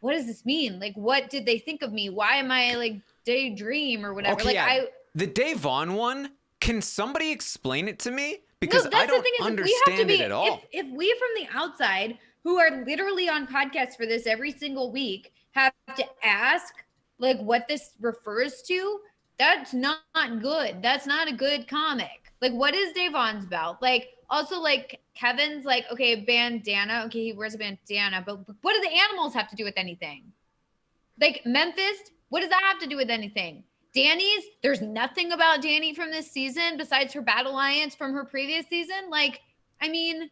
what does this mean? Like, what did they think of me? Why am I like daydream or whatever? Okay, like, the Davon one, can somebody explain it to me? Because no, that's I don't the thing is, understand it at all. If we from the outside, who are literally on podcasts for this every single week, have to ask like what this refers to, that's not good. That's not a good comic. Like, what is Davon's about? Like, also, like, Kevin's like, okay, bandana. Okay, he wears a bandana, but what do the animals have to do with anything? Like, Memphis, what does that have to do with anything? Danny's, there's nothing about Danny from this season besides her Battle Alliance from her previous season. Like, I mean...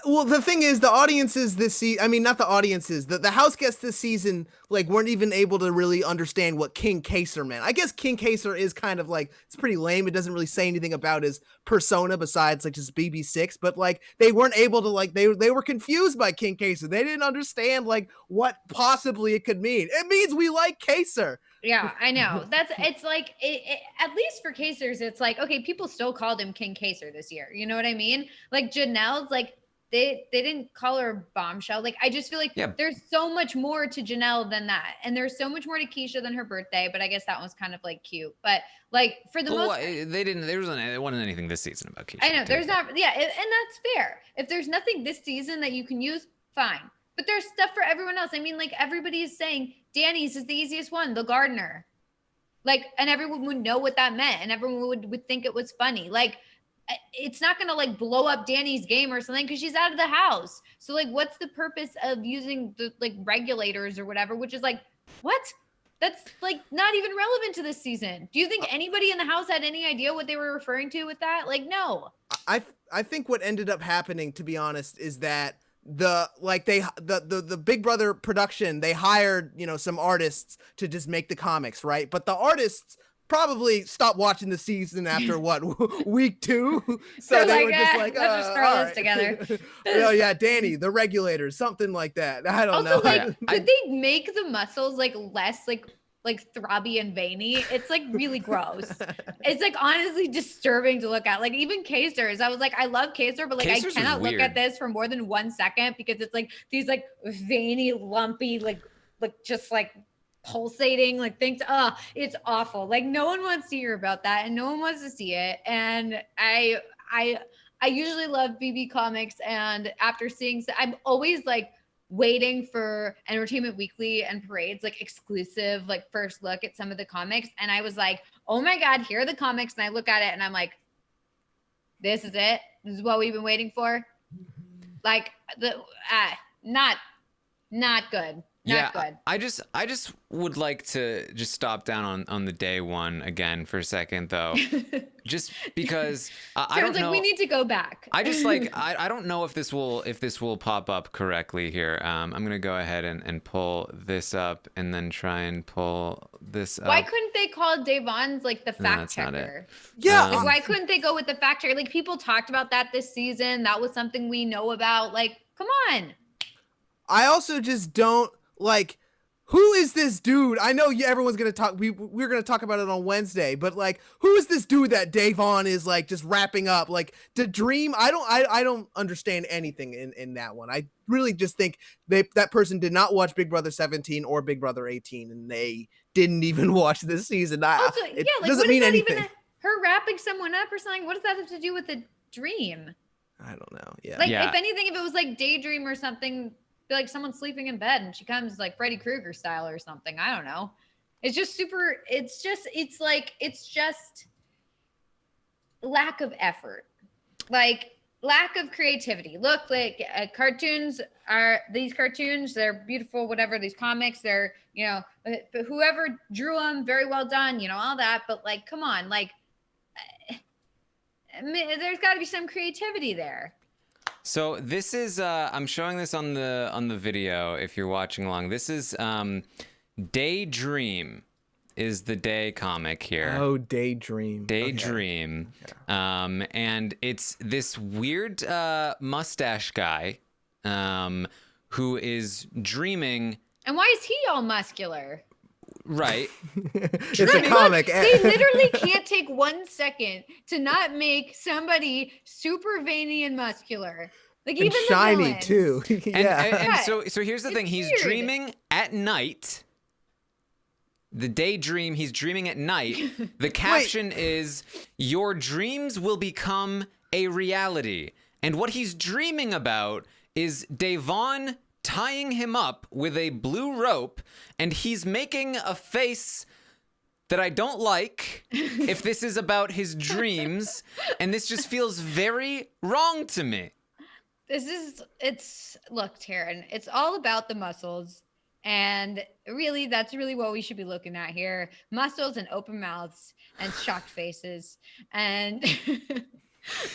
Well, the thing is, the audiences this season, I mean, not the audiences, the house guests this season, like, weren't even able to really understand what King Kaser meant. I guess King Kaser is kind of like, it's pretty lame. It doesn't really say anything about his persona besides like just BB6, but like, they weren't able to like, they were confused by King Kaser. They didn't understand like what possibly it could mean. It means we like Kaser. Yeah, I know. It's like, at least for Kasers, it's like, okay, people still called him King Kaser this year. You know what I mean? Like, Janelle's like, they didn't call her Bombshell. Like, I just feel like there's so much more to Janelle than that. And there's so much more to Keisha than her birthday, but I guess that was kind of like cute. But like, for the most part, there wasn't anything this season about Keisha. I know there's not, and that's fair. If there's nothing this season that you can use, fine. But there's stuff for everyone else. I mean, like, everybody is saying Danny's is the easiest one, the gardener. Like, and everyone would know what that meant, and everyone would think it was funny. Like, it's not going to like blow up Danny's game or something because she's out of the house. So like, what's the purpose of using the like regulators or whatever, which is like, what? that's like not even relevant to this season. Do you think anybody in the house had any idea what they were referring to with that? Like, no. I think what ended up happening, to be honest, is that the Big Brother production, they hired, some artists to just make the comics, right? But the artists probably stopped watching the season after week 2. So they were just like, let's just throw this together. Yeah, Danny, the regulators, something like that. I don't know. Also, like, did they make the muscles like less like throbby and veiny? It's like really gross. It's like honestly disturbing to look at. Like even Kaser's, I was like, I love Kaser, but like Kaser's I cannot look weird. at this for more than 1 second because it's like these like veiny, lumpy, like just like pulsating like things. It's awful. Like no one wants to hear about that and no one wants to see it. And I usually love BB comics, and after seeing, I'm always like waiting for Entertainment Weekly and Parade's like exclusive like first look at some of the comics, and I was like, oh my god, here are the comics, and I look at it and I'm like, this is it. This is what we've been waiting for. Like not good. Not good. I just would like to just stop down on the day one again for a second though. Just because I don't know. We need to go back. I just like I don't know if this will pop up correctly here. I'm gonna go ahead and pull this up and then try and pull this up. Why couldn't they call Davon's like the fact checker? Yeah. Like, why couldn't they go with the fact checker? Like people talked about that this season. That was something we know about. Like, come on. I also just don't like, who is this dude? I know everyone's gonna talk. We're gonna talk about it on Wednesday, but like, who is this dude that Davon is like just wrapping up? Like the dream. I don't understand anything in that one. I really just think that person did not watch Big Brother 17 or Big Brother 18, and they didn't even watch this season. Also, it like, doesn't mean anything. Her wrapping someone up or something. What does that have to do with the dream? I don't know. Yeah. Like if anything, if it was like daydream or something. Like someone's sleeping in bed and she comes like Freddy Krueger style or something. I don't know. It's just lack of effort, like lack of creativity. Look, like these cartoons, they're beautiful, whatever, these comics, they're, whoever drew them, very well done, all that. But like, come on, like there's gotta be some creativity there. So this is I'm showing this on the video if you're watching along. This is Daydream is the day comic here. Oh, Daydream. Daydream. Okay. And it's this weird mustache guy who is dreaming. And why is he all muscular? Right. It's a comic. Look, they literally can't take 1 second to not make somebody super veiny and muscular. Like even shiny the too. Yeah. And so here's the thing. He's weird. dreaming at night. The daydream, he's dreaming at night. The caption is, your dreams will become a reality. And what he's dreaming about is Davon tying him up with a blue rope, and he's making a face that I don't like if this is about his dreams, and this just feels very wrong to me. Look, Taryn, it's all about the muscles, and really, that's really what we should be looking at here. Muscles and open mouths and shocked faces, and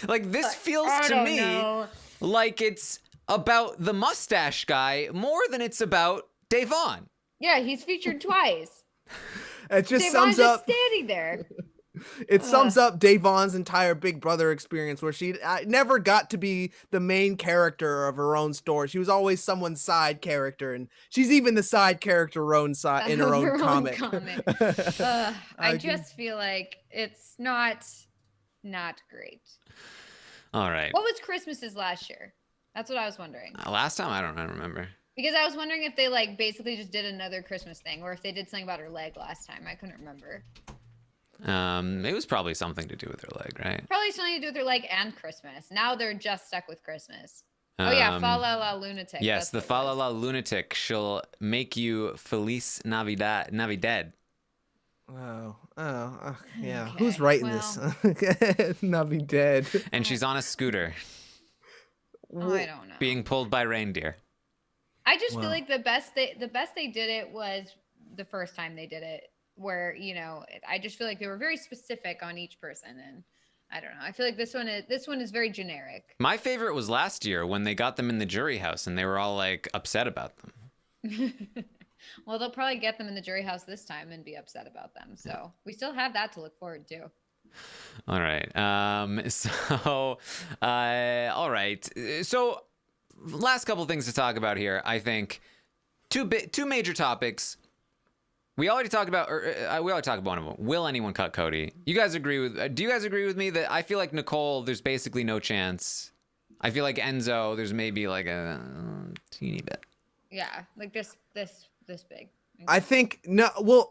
like this feels to me like it's about the mustache guy more than it's about Davon. Yeah, he's featured twice. It just Davon's sums up. just standing there. It sums up Davon's entire Big Brother experience, where she never got to be the main character of her own story. She was always someone's side character, and she's even the side character in her own comic. I just feel like it's not great. All right. What was Christmas's last year? That's what I was wondering. Last time, I don't remember. Because I was wondering if they like basically just did another Christmas thing, or if they did something about her leg last time. I couldn't remember. It was probably something to do with her leg, right? Probably something to do with her leg and Christmas. Now they're just stuck with Christmas. Oh yeah, Fa La La Lunatic. Yes, the Fa La La Lunatic. She'll make you Feliz Navidad. Oh, yeah. Okay, Who's writing this? Navidad. And she's on a scooter. Oh, I don't know. Being pulled by reindeer. I just feel like the best they did it was the first time they did it, where, you know, I just feel like they were very specific on each person, and I don't know. I feel like this one is very generic. My favorite was last year when they got them in the jury house and they were all like upset about them. Well, they'll probably get them in the jury house this time and be upset about them. So we still have that to look forward to. All right. All right. So last couple things to talk about here. I think two major topics. We already talked about, we already talked about one of them. Will anyone cut Cody? You guys agree with? Do you guys agree with me that I feel like Nicole, there's basically no chance. I feel like Enzo, there's maybe like a teeny bit. Yeah, like this big. I think no. Well,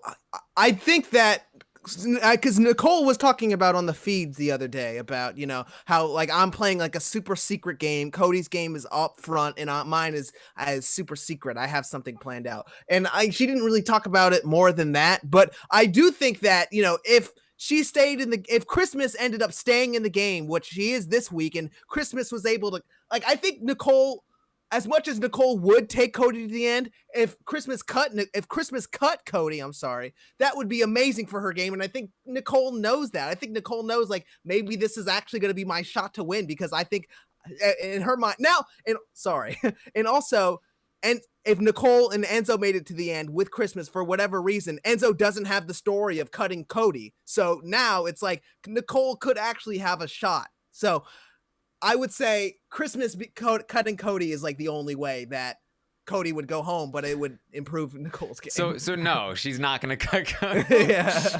I think that because Nicole was talking about on the feeds the other day about, you know, how like I'm playing like a super secret game. Cody's game is up front and mine is as super secret. I have something planned out, and she didn't really talk about it more than that. But I do think that, you know, if she stayed if Christmas ended up staying in the game, which she is this week, and Christmas was able to, like, I think Nicole, as much as Nicole would take Cody to the end, if Christmas cut Cody, I'm sorry, that would be amazing for her game. And I think Nicole knows that. I think Nicole knows, like, maybe this is actually going to be my shot to win, because I think in her mind now, and also, and if Nicole and Enzo made it to the end with Christmas for whatever reason, Enzo doesn't have the story of cutting Cody. So now it's like Nicole could actually have a shot. So I would say Christmas cutting Cody is like the only way that Cody would go home, but it would improve Nicole's game. So no, she's not going to cut Cody. Yeah.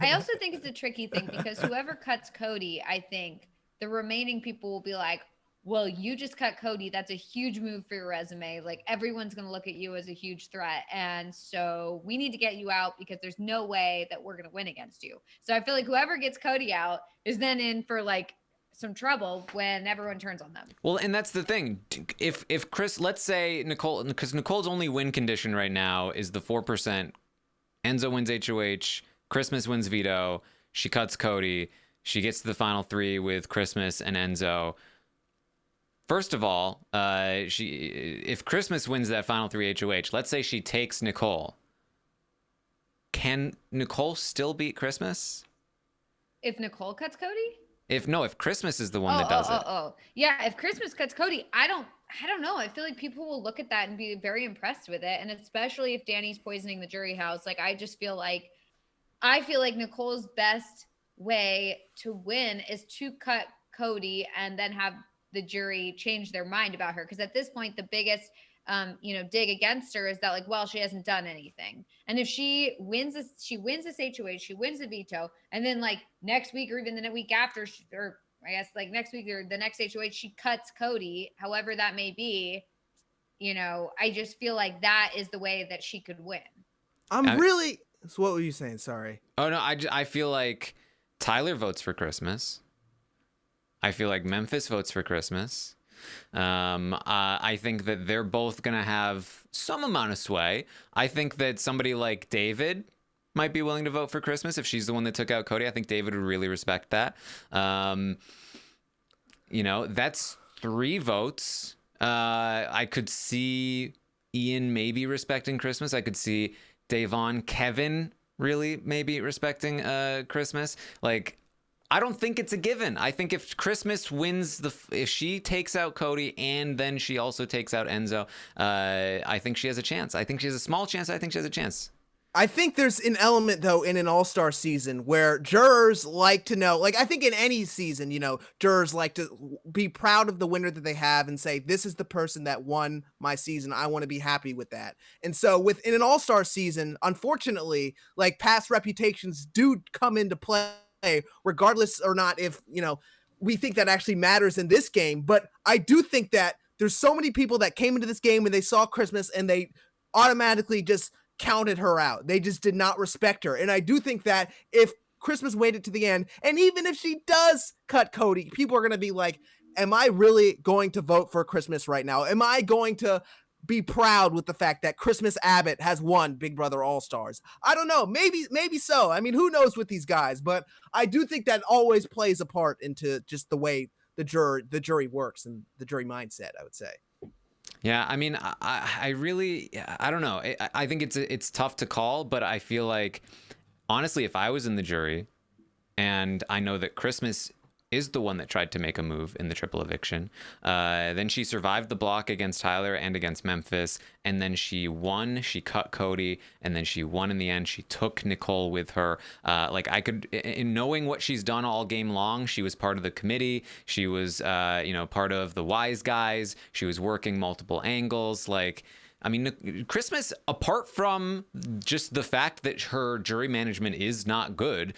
I also think it's a tricky thing, because whoever cuts Cody, I think the remaining people will be like, well, you just cut Cody. That's a huge move for your resume. Like, everyone's going to look at you as a huge threat. And so we need to get you out, because there's no way that we're going to win against you. So I feel like whoever gets Cody out is then in for like some trouble when everyone turns on them. Well, and that's the thing. If Chris, let's say Nicole, because Nicole's only win condition right now is the 4%. Enzo wins HOH. Christmas wins veto. She cuts Cody. She gets to the final three with Christmas and Enzo. First of all, if Christmas wins that final three HOH, let's say she takes Nicole. Can Nicole still beat Christmas? If Nicole cuts Cody? If Christmas is the one that does it. Yeah, if Christmas cuts Cody, I don't know. I feel like people will look at that and be very impressed with it. And especially if Danny's poisoning the jury house, like, I feel like Nicole's best way to win is to cut Cody and then have the jury change their mind about her. Because at this point, the biggest dig against her is that, like, well, she hasn't done anything. And if she wins this HOH, she wins the veto, and then like next week or even the week after, or I guess like next week or the next HOH, she cuts Cody, however that may be, you know, I just feel like that is the way that she could win. So what were you saying? Sorry. Oh no, I feel like Tyler votes for Christmas. I feel like Memphis votes for Christmas. I think that they're both going to have some amount of sway. I think that somebody like David might be willing to vote for Christmas if she's the one that took out Cody. I think David would really respect that. That's 3 votes. I could see Ian maybe respecting Christmas. I could see Davon, Kevin really maybe respecting Christmas. Like, I don't think it's a given. I think if Christmas wins if she takes out Cody and then she also takes out Enzo, I think she has a chance. I think she has a small chance. I think she has a chance. I think there's an element, though, in an all-star season where jurors like to know, like, I think in any season, you know, jurors like to be proud of the winner that they have and say, this is the person that won my season. I want to be happy with that. And so within an all-star season, unfortunately, like, past reputations do come into play, regardless or not if, you know, we think that actually matters in this game. But I do think that there's so many people that came into this game and they saw Christmas and they automatically just counted her out. They just did not respect her. And I do think that if Christmas waited to the end, and even if she does cut Cody, people are going to be like, am I really going to vote for Christmas right now? Am I going to be proud with the fact that Christmas Abbott has won Big Brother All-Stars? I don't know. Maybe so. I mean, who knows with these guys, but I do think that always plays a part into just the way the jury works and the jury mindset, I would say. Yeah, I mean, I really, I don't know. I think it's tough to call, but I feel like, honestly, if I was in the jury and I know that Christmas is the one that tried to make a move in the triple eviction, then she survived the block against Tyler and against Memphis, and then she won. She cut Cody, and then she won in the end. She took Nicole with her. Like, I could, in knowing what she's done all game long, she was part of the committee. She was, part of the wise guys. She was working multiple angles. Like, I mean, Christmas, apart from just the fact that her jury management is not good,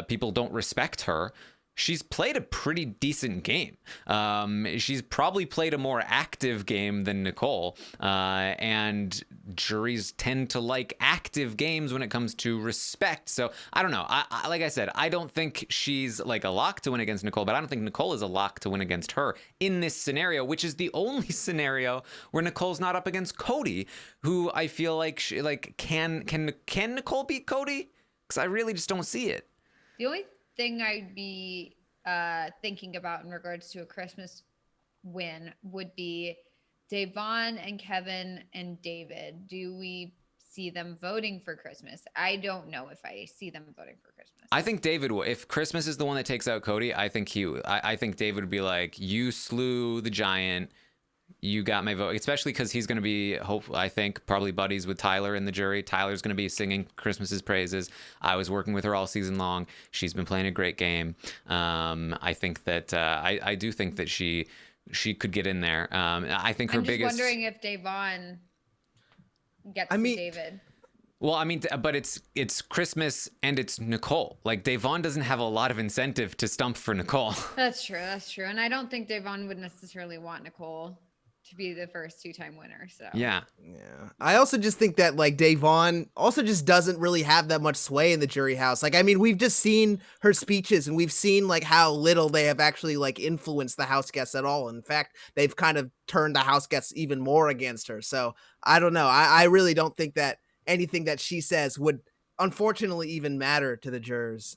people don't respect her. She's played a pretty decent game. She's probably played a more active game than Nicole. And juries tend to like active games when it comes to respect. So I don't know. Like I said, I don't think she's like a lock to win against Nicole, but I don't think Nicole is a lock to win against her in this scenario, which is the only scenario where Nicole's not up against Cody, who I feel like can Nicole beat Cody? Because I really just don't see it. The only thing I'd be thinking about in regards to a Christmas win would be Devon and Kevin and David. Do we see them voting for Christmas? I don't know if I see them voting for Christmas. I think David will. If Christmas is the one that takes out Cody, I think David would be like, you slew the giant. You got my vote, especially because he's going to be, I think, probably buddies with Tyler in the jury. Tyler's going to be singing Christmas's praises. I was working with her all season long. She's been playing a great game. I think that I do think that she could get in there. I think her biggest. I'm just wondering if Devon gets to David. Well, I mean, but it's Christmas and it's Nicole. Like, Devon doesn't have a lot of incentive to stump for Nicole. That's true. And I don't think Devon would necessarily want Nicole to be the first two-time winner. So yeah. I also just think that like Devon also just doesn't really have that much sway in the jury house. Like, I mean, we've just seen her speeches and we've seen like how little they have actually like influenced the house guests at all. In fact, they've kind of turned the house guests even more against her. So I don't know. I really don't think that anything that she says would unfortunately even matter to the jurors.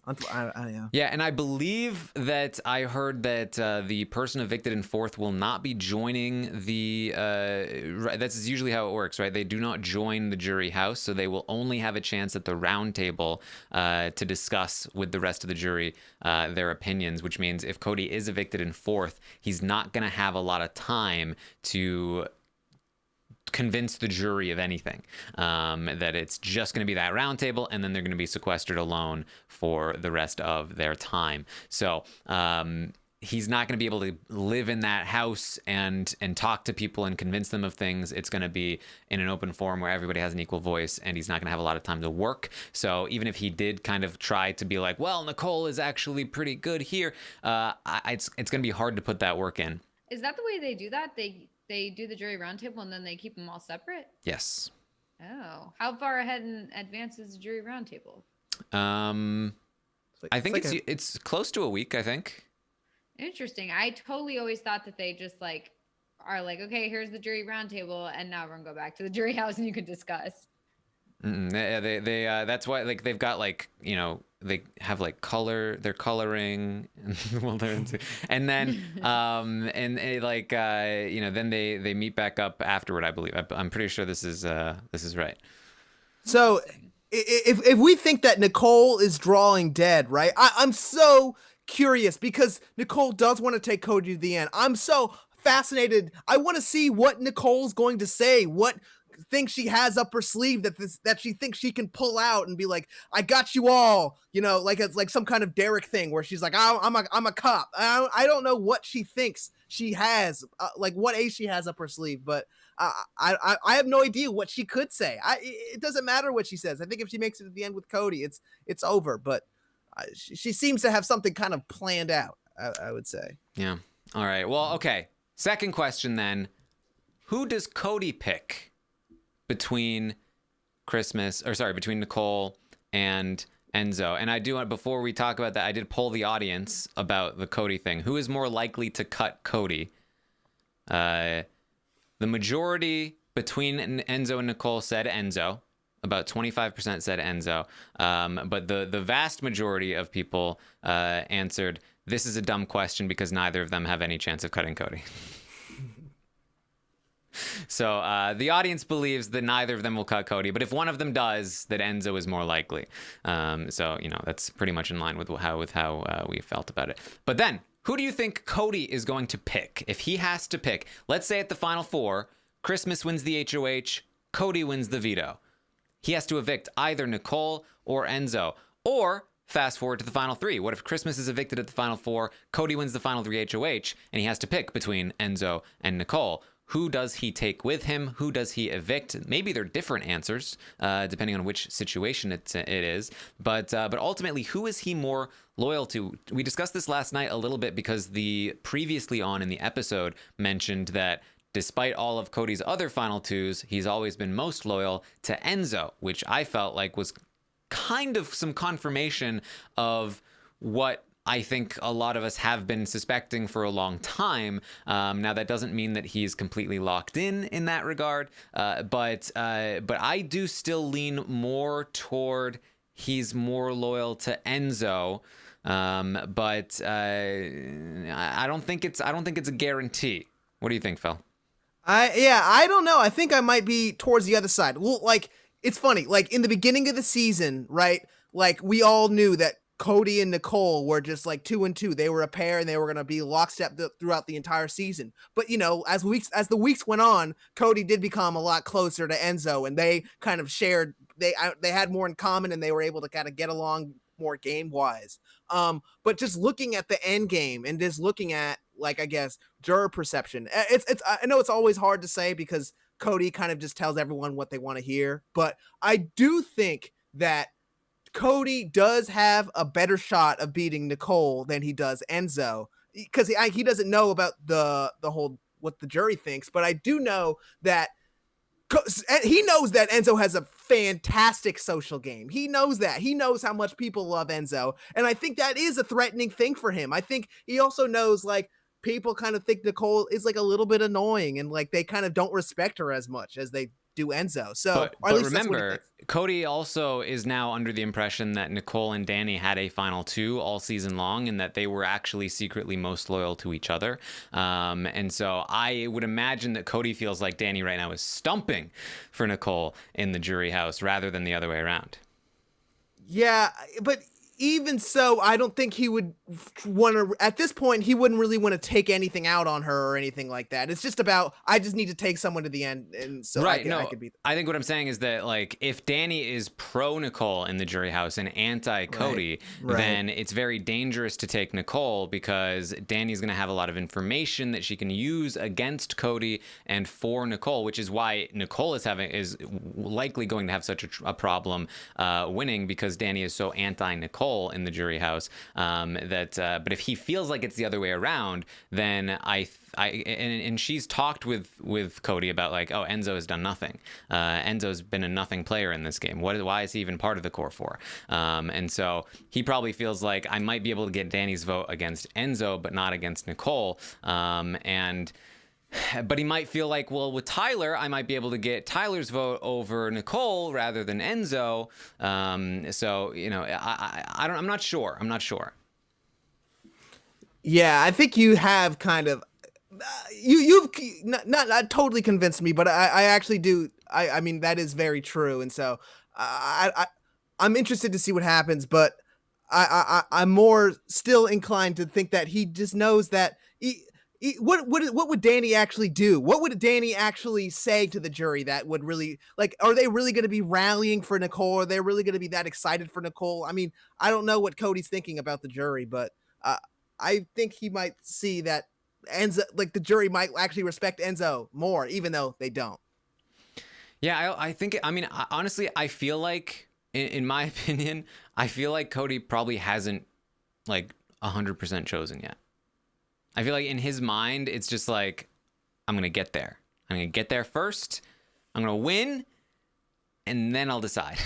Yeah, and I believe that I heard that the person evicted in fourth will not be joining the that's usually how it works, right? They do not join the jury house, so they will only have a chance at the round table to discuss with the rest of the jury their opinions, which means if Cody is evicted in fourth, he's not going to have a lot of time to convince the jury of anything, that it's just going to be that round table, and then they're going to be sequestered alone for the rest of their time. So he's not going to be able to live in that house and talk to people and convince them of things. It's going to be in an open forum where everybody has an equal voice, and he's not going to have a lot of time to work. So even if he did kind of try to be like, well, Nicole is actually pretty good here, it's going to be hard to put that work in. Is that the way they do that? They do the jury roundtable and then they keep them all separate? Yes. Oh, how far ahead in advance is the jury roundtable? I think it's close to a week, I think. Interesting. I totally always thought that they just like are like, okay, here's the jury roundtable, and now we're gonna go back to the jury house and you can discuss. They that's why, like, they've got, like, you know, they have like they're coloring while they're into, and then then they meet back up afterward, I believe. I'm pretty sure this is right. So if we think that Nicole is drawing dead, right? I'm so curious because Nicole does want to take Cody to the end. I'm so fascinated. I want to see what Nicole's going to say, what things she has up her sleeve that she thinks she can pull out and be like, I got you all, you know, like it's like some kind of Derek thing where she's like, I'm a cop. I don't know what she thinks she has, like what ace she has up her sleeve, but I have no idea what she could say. It doesn't matter what she says. I think if she makes it at the end with Cody, it's over, but she seems to have something kind of planned out, I would say. Yeah. All right. Well, okay. Second question then. Who does Cody pick between Nicole and Enzo? And I do want, before we talk about that, I did poll the audience about the Cody thing. Who is more likely to cut Cody? The majority between Enzo and Nicole said Enzo. About 25% said Enzo. But the vast majority of people answered, this is a dumb question because neither of them have any chance of cutting Cody. So the audience believes that neither of them will cut Cody, but if one of them does, that Enzo is more likely. So that's pretty much in line with how we felt about it. But then, who do you think Cody is going to pick if he has to pick? Let's say at the final four, Christmas wins the HOH, Cody wins the veto. He has to evict either Nicole or Enzo, or fast forward to the final three. What if Christmas is evicted at the final four, Cody wins the final three HOH, and he has to pick between Enzo and Nicole? Who does he take with him? Who does he evict? Maybe they're different answers, depending on which situation it is. But ultimately, who is he more loyal to? We discussed this last night a little bit because the previously on in the episode mentioned that despite all of Cody's other final twos, he's always been most loyal to Enzo, which I felt like was kind of some confirmation of what I think a lot of us have been suspecting for a long time. Now, that doesn't mean that he's completely locked in that regard, but I do still lean more toward he's more loyal to Enzo. But I don't think it's a guarantee. What do you think, Phil? I don't know. I think I might be towards the other side. Well, like, it's funny. Like, in the beginning of the season, right? Like, we all knew that Cody and Nicole were just like 2 and 2. They were a pair and they were going to be lockstep throughout the entire season. But, as the weeks went on, Cody did become a lot closer to Enzo, and they kind of shared, they had more in common, and they were able to kind of get along more game wise. But just looking at the end game and just looking at, like, I guess, juror perception, I know it's always hard to say because Cody kind of just tells everyone what they want to hear. But I do think that Cody does have a better shot of beating Nicole than he does Enzo, because he doesn't know about the whole what the jury thinks. But I do know that he knows that Enzo has a fantastic social game. He knows that. He knows how much people love Enzo, and I think that is a threatening thing for him. I think he also knows, like, people kind of think Nicole is like a little bit annoying, and like they kind of don't respect her as much as they do Enzo. So, but remember, Cody also is now under the impression that Nicole and Danny had a final two all season long, and that they were actually secretly most loyal to each other. And so I would imagine that Cody feels like Danny right now is stumping for Nicole in the jury house rather than the other way around. Yeah, but even so, I don't think he would want to, at this point, he wouldn't really want to take anything out on her or anything like that. It's just about, I just need to take someone to the end. And so right, I could beat them. I think what I'm saying is that, like, if Danny is pro Nicole in the jury house and anti Cody, right. then it's very dangerous to take Nicole, because Danny's going to have a lot of information that she can use against Cody and for Nicole, which is why Nicole is likely going to have such a problem winning, because Danny is so anti Nicole in the jury house, but if he feels like it's the other way around, then and she's talked with Cody about, like, oh, Enzo has done nothing. Enzo's been a nothing player in this game. Why is he even part of the core four? And so he probably feels like, I might be able to get Danny's vote against Enzo, but not against Nicole. But he might feel like, well, with Tyler, I might be able to get Tyler's vote over Nicole rather than Enzo. So, I'm not sure. Yeah, I think you have kind of, you've not totally convinced me, but I actually do. I mean, that is very true. And so I'm interested to see what happens, but I'm more still inclined to think that he just knows that what would Danny actually do? What would Danny actually say to the jury that would really, like, are they really going to be rallying for Nicole? Are they really going to be that excited for Nicole? I mean, I don't know what Cody's thinking about the jury, but I think he might see that Enzo, like, the jury might actually respect Enzo more, even though they don't. Yeah, I think, honestly, I feel like, in my opinion, I feel like Cody probably hasn't, like, 100% chosen yet. I feel like in his mind, it's just like, I'm going to get there. I'm going to get there first. I'm going to win, and then I'll decide.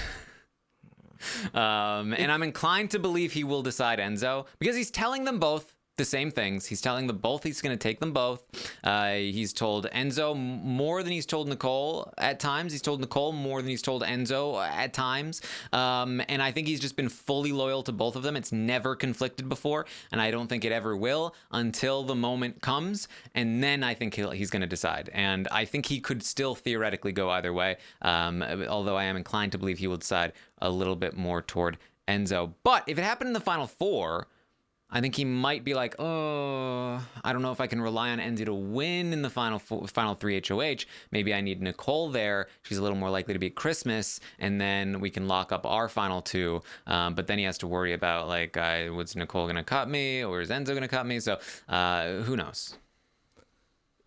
And I'm inclined to believe he will decide Enzo, because he's telling them both the same things. He's telling them both he's going to take them both. He's told Enzo more than he's told Nicole at times. He's told Nicole more than he's told Enzo at times. And I think he's just been fully loyal to both of them. It's never conflicted before, and I don't think it ever will until the moment comes. And then I think he's going to decide. And I think he could still theoretically go either way, although I am inclined to believe he will decide a little bit more toward Enzo. But if it happened in the final four, I think he might be like, oh, I don't know if I can rely on Enzo to win in the final three HOH. Maybe I need Nicole there. She's a little more likely to beat Christmas, and then we can lock up our final two. But then he has to worry about, like, was Nicole going to cut me, or is Enzo going to cut me? So who knows?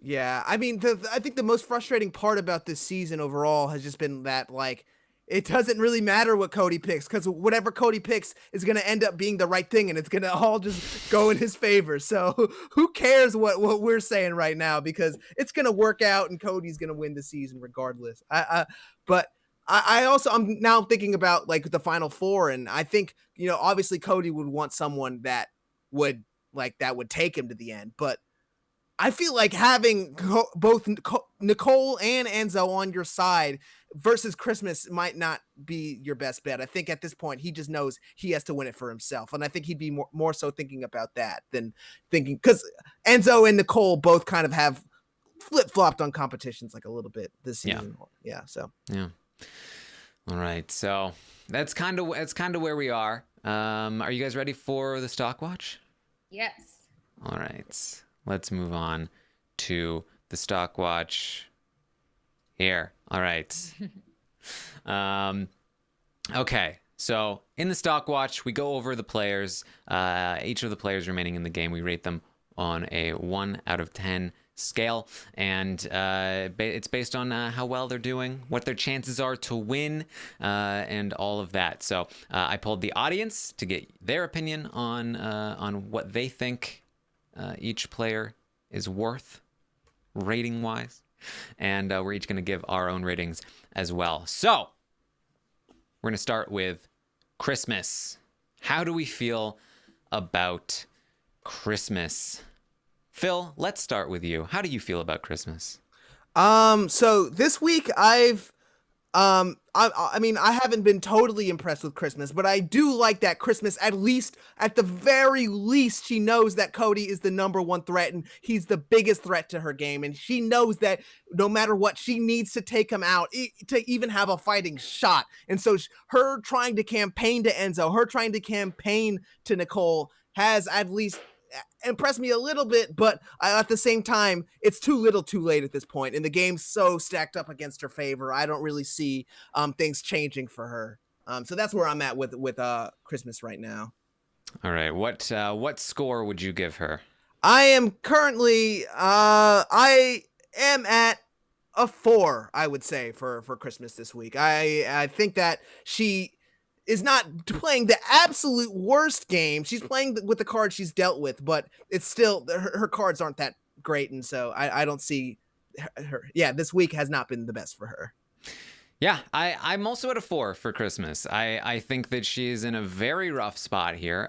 Yeah, I mean, I think the most frustrating part about this season overall has just been that, like, it doesn't really matter what Cody picks, because whatever Cody picks is going to end up being the right thing, and it's going to all just go in his favor. So who cares what we're saying right now, because it's going to work out and Cody's going to win the season regardless. But I'm now thinking about, like, the final four, and I think, obviously Cody would want someone that would take him to the end, but I feel like having both Nicole and Enzo on your side versus Christmas might not be your best bet. I think at this point, he just knows he has to win it for himself. And I think he'd be more so thinking about that than thinking, because Enzo and Nicole both kind of have flip-flopped on competitions like a little bit this season. Yeah. All right. So that's kind of where we are. Are you guys ready for the stock watch? Yes. All right. Let's move on to the stock watch here. All right. Okay. So in the stock watch, we go over the players, each of the players remaining in the game. We rate them on a 1 out of 10 scale, and it's based on how well they're doing, what their chances are to win, and all of that. So I polled the audience to get their opinion on what they think each player is worth rating wise, and we're each going to give our own ratings as well. So we're going to start with Christmas. How do we feel about Christmas? Phil, let's start with you. How do you feel about Christmas? So this week I mean, I haven't been totally impressed with Christmas, but I do like that Christmas, at the very least, she knows that Cody is the number one threat and he's the biggest threat to her game. And she knows that no matter what, she needs to take him out to even have a fighting shot. And so her trying to campaign to Enzo, her trying to campaign to Nicole has at least impressed me a little bit, but at the same time, it's too little too late at this point, and the game's so stacked up against her favor. I don't really see things changing for her. So that's where I'm at with Christmas right now. All right, what score would you give her? I am currently I am at a 4, I would say, for Christmas this week. I think that she is not playing the absolute worst game. She's playing with the cards she's dealt with, but it's still, her cards aren't that great, and so I don't see her. Yeah, this week has not been the best for her. Yeah, I'm also at a 4 for Christmas. I think that she's in a very rough spot here.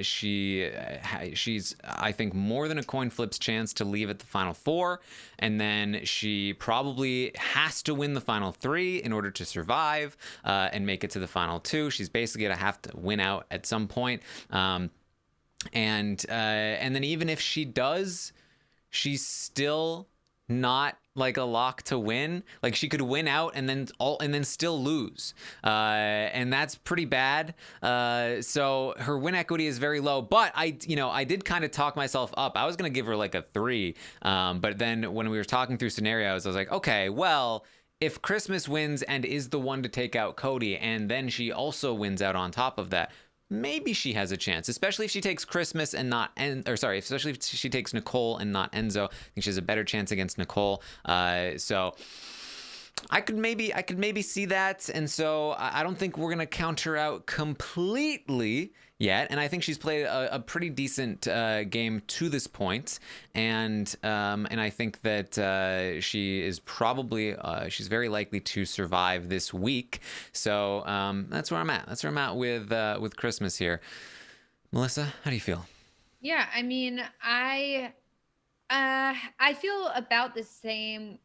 She's, I think, more than a coin flip's chance to leave at the final 4, and then she probably has to win the final 3 in order to survive and make it to the final 2. She's basically gonna have to win out at some point. And then even if she does, she's still not like a lock to win. Like, she could win out and then still lose, and that's pretty bad. So her win equity is very low, but I did kind of talk myself up. I was gonna give her like a 3, but then when we were talking through scenarios, I was like, okay, well, if Christmas wins and is the one to take out Cody, and then she also wins out on top of that, maybe she has a chance, especially if she takes Christmas and not especially if she takes Nicole and not Enzo. I think she has a better chance against Nicole. So I could maybe see that, and so I don't think we're gonna count her out completely yet. And I think she's played a pretty decent game to this point, and I think that she is probably she's very likely to survive this week. So that's where I'm at. That's where I'm at with Christmas here. Melissa, how do you feel? Yeah, I mean, I feel about the same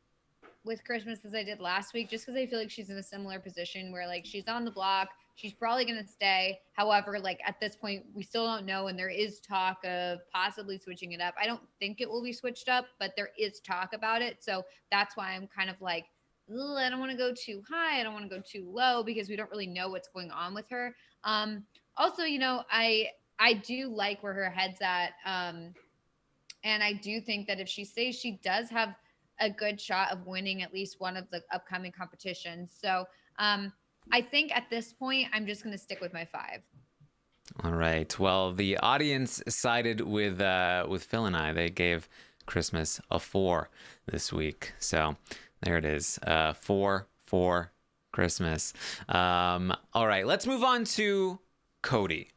with Christmas as I did last week, just because I feel like she's in a similar position where like she's on the block, she's probably gonna stay. However, like at this point, we still don't know, and there is talk of possibly switching it up. I don't think it will be switched up, but there is talk about it. So that's why I'm kind of like, I don't want to go too high, I don't want to go too low because we don't really know what's going on with her. Also, you know, I do like where her head's at. And I do think that if she stays, she does have a good shot of winning at least one of the upcoming competitions. So I think at this point, I'm just going to stick with my 5. All right. Well, the audience sided with Phil and I. They gave Christmas a 4 this week. So there it is. 4 for Christmas. All right. Let's move on to Cody.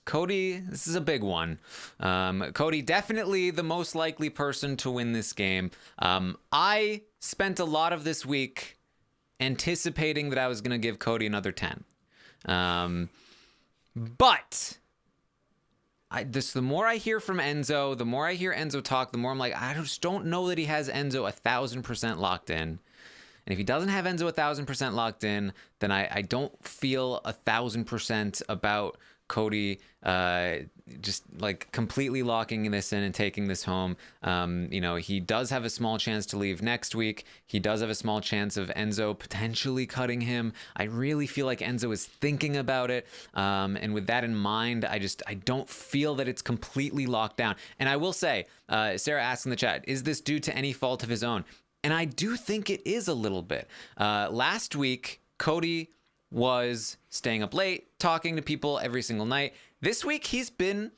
Cody, this is a big one. Cody, definitely the most likely person to win this game. I spent a lot of this week anticipating that I was going to give Cody another 10. But the more I hear from Enzo, the more I hear Enzo talk, the more I'm like, I just don't know that he has Enzo 1,000% locked in. And if he doesn't have Enzo 1,000% locked in, then I don't feel 1,000% about Cody just like completely locking this in and taking this home. You know, he does have a small chance to leave next week. He does have a small chance of Enzo potentially cutting him. I really feel like Enzo is thinking about it. And with that in mind, I don't feel that it's completely locked down. And I will say, Sarah asked in the chat, is this due to any fault of his own? And I do think it is a little bit. Last week, Cody was staying up late, talking to people every single night. This week, he's taken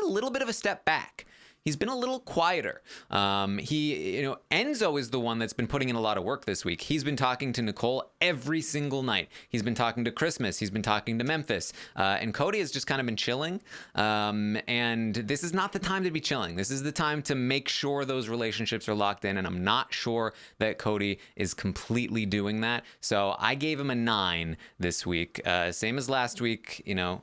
a little bit of a step back. He's been a little quieter. Enzo is the one that's been putting in a lot of work this week. He's been talking to Nicole every single night. He's been talking to Christmas. He's been talking to Memphis. And Cody has just kind of been chilling. And this is not the time to be chilling. This is the time to make sure those relationships are locked in. And I'm not sure that Cody is completely doing that. So I gave him a 9 this week. Same as last week. You know,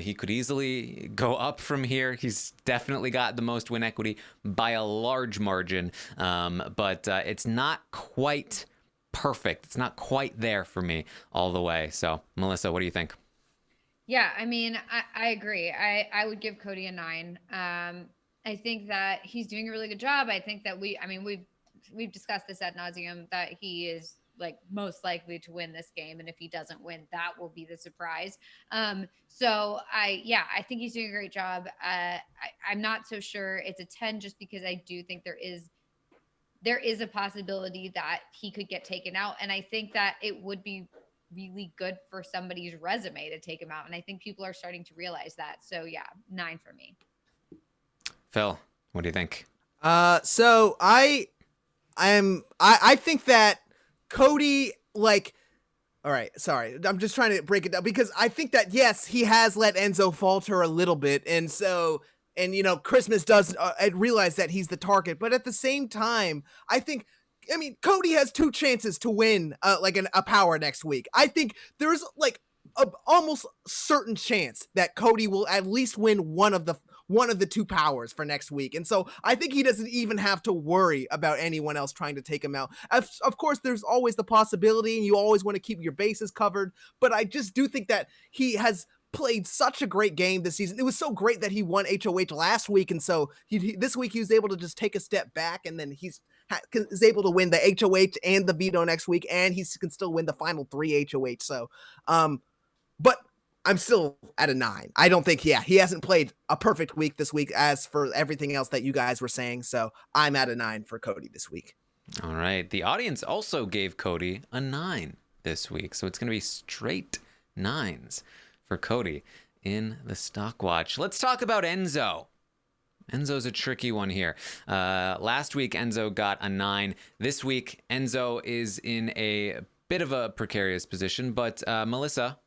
he could easily go up from here. He's definitely got the most win equity by a large margin, but it's not quite perfect. It's not quite there for me all the way. So, Melissa, what do you think? Yeah, I mean, I agree. I would give Cody a 9. I think that he's doing a really good job. I think that we've discussed this ad nauseum, that he is like most likely to win this game, and if he doesn't win, that will be the surprise. So I think he's doing a great job. I'm not so sure it's a 10, just because I do think there is a possibility that he could get taken out, and I think that it would be really good for somebody's resume to take him out, and I think people are starting to realize that. So yeah, 9 for me. Phil, what do you think? So I think that Cody, like, all right, sorry, I'm just trying to break it down, because I think that, yes, he has let Enzo falter a little bit, and so, and you know, Christmas does realize that he's the target, but at the same time, I mean, Cody has 2 chances to win a power next week. I think there's like a almost certain chance that Cody will at least win one of the 2 powers for next week. And so I think he doesn't even have to worry about anyone else trying to take him out. Of course, there's always the possibility, and you always want to keep your bases covered, but I just do think that he has played such a great game this season. It was so great that he won HOH last week, and so this week he was able to just take a step back, and then is able to win the HOH and the veto next week, and he can still win the final 3 HOH. So, but I'm still at a 9. I don't think, he hasn't played a perfect week this week as for everything else that you guys were saying. So I'm at a 9 for Cody this week. All right. The audience also gave Cody a 9 this week. So it's going to be straight 9s for Cody in the stock watch. Let's talk about Enzo. Enzo's a tricky one here. Last week, Enzo got a 9. This week, Enzo is in a bit of a precarious position. But Melissa,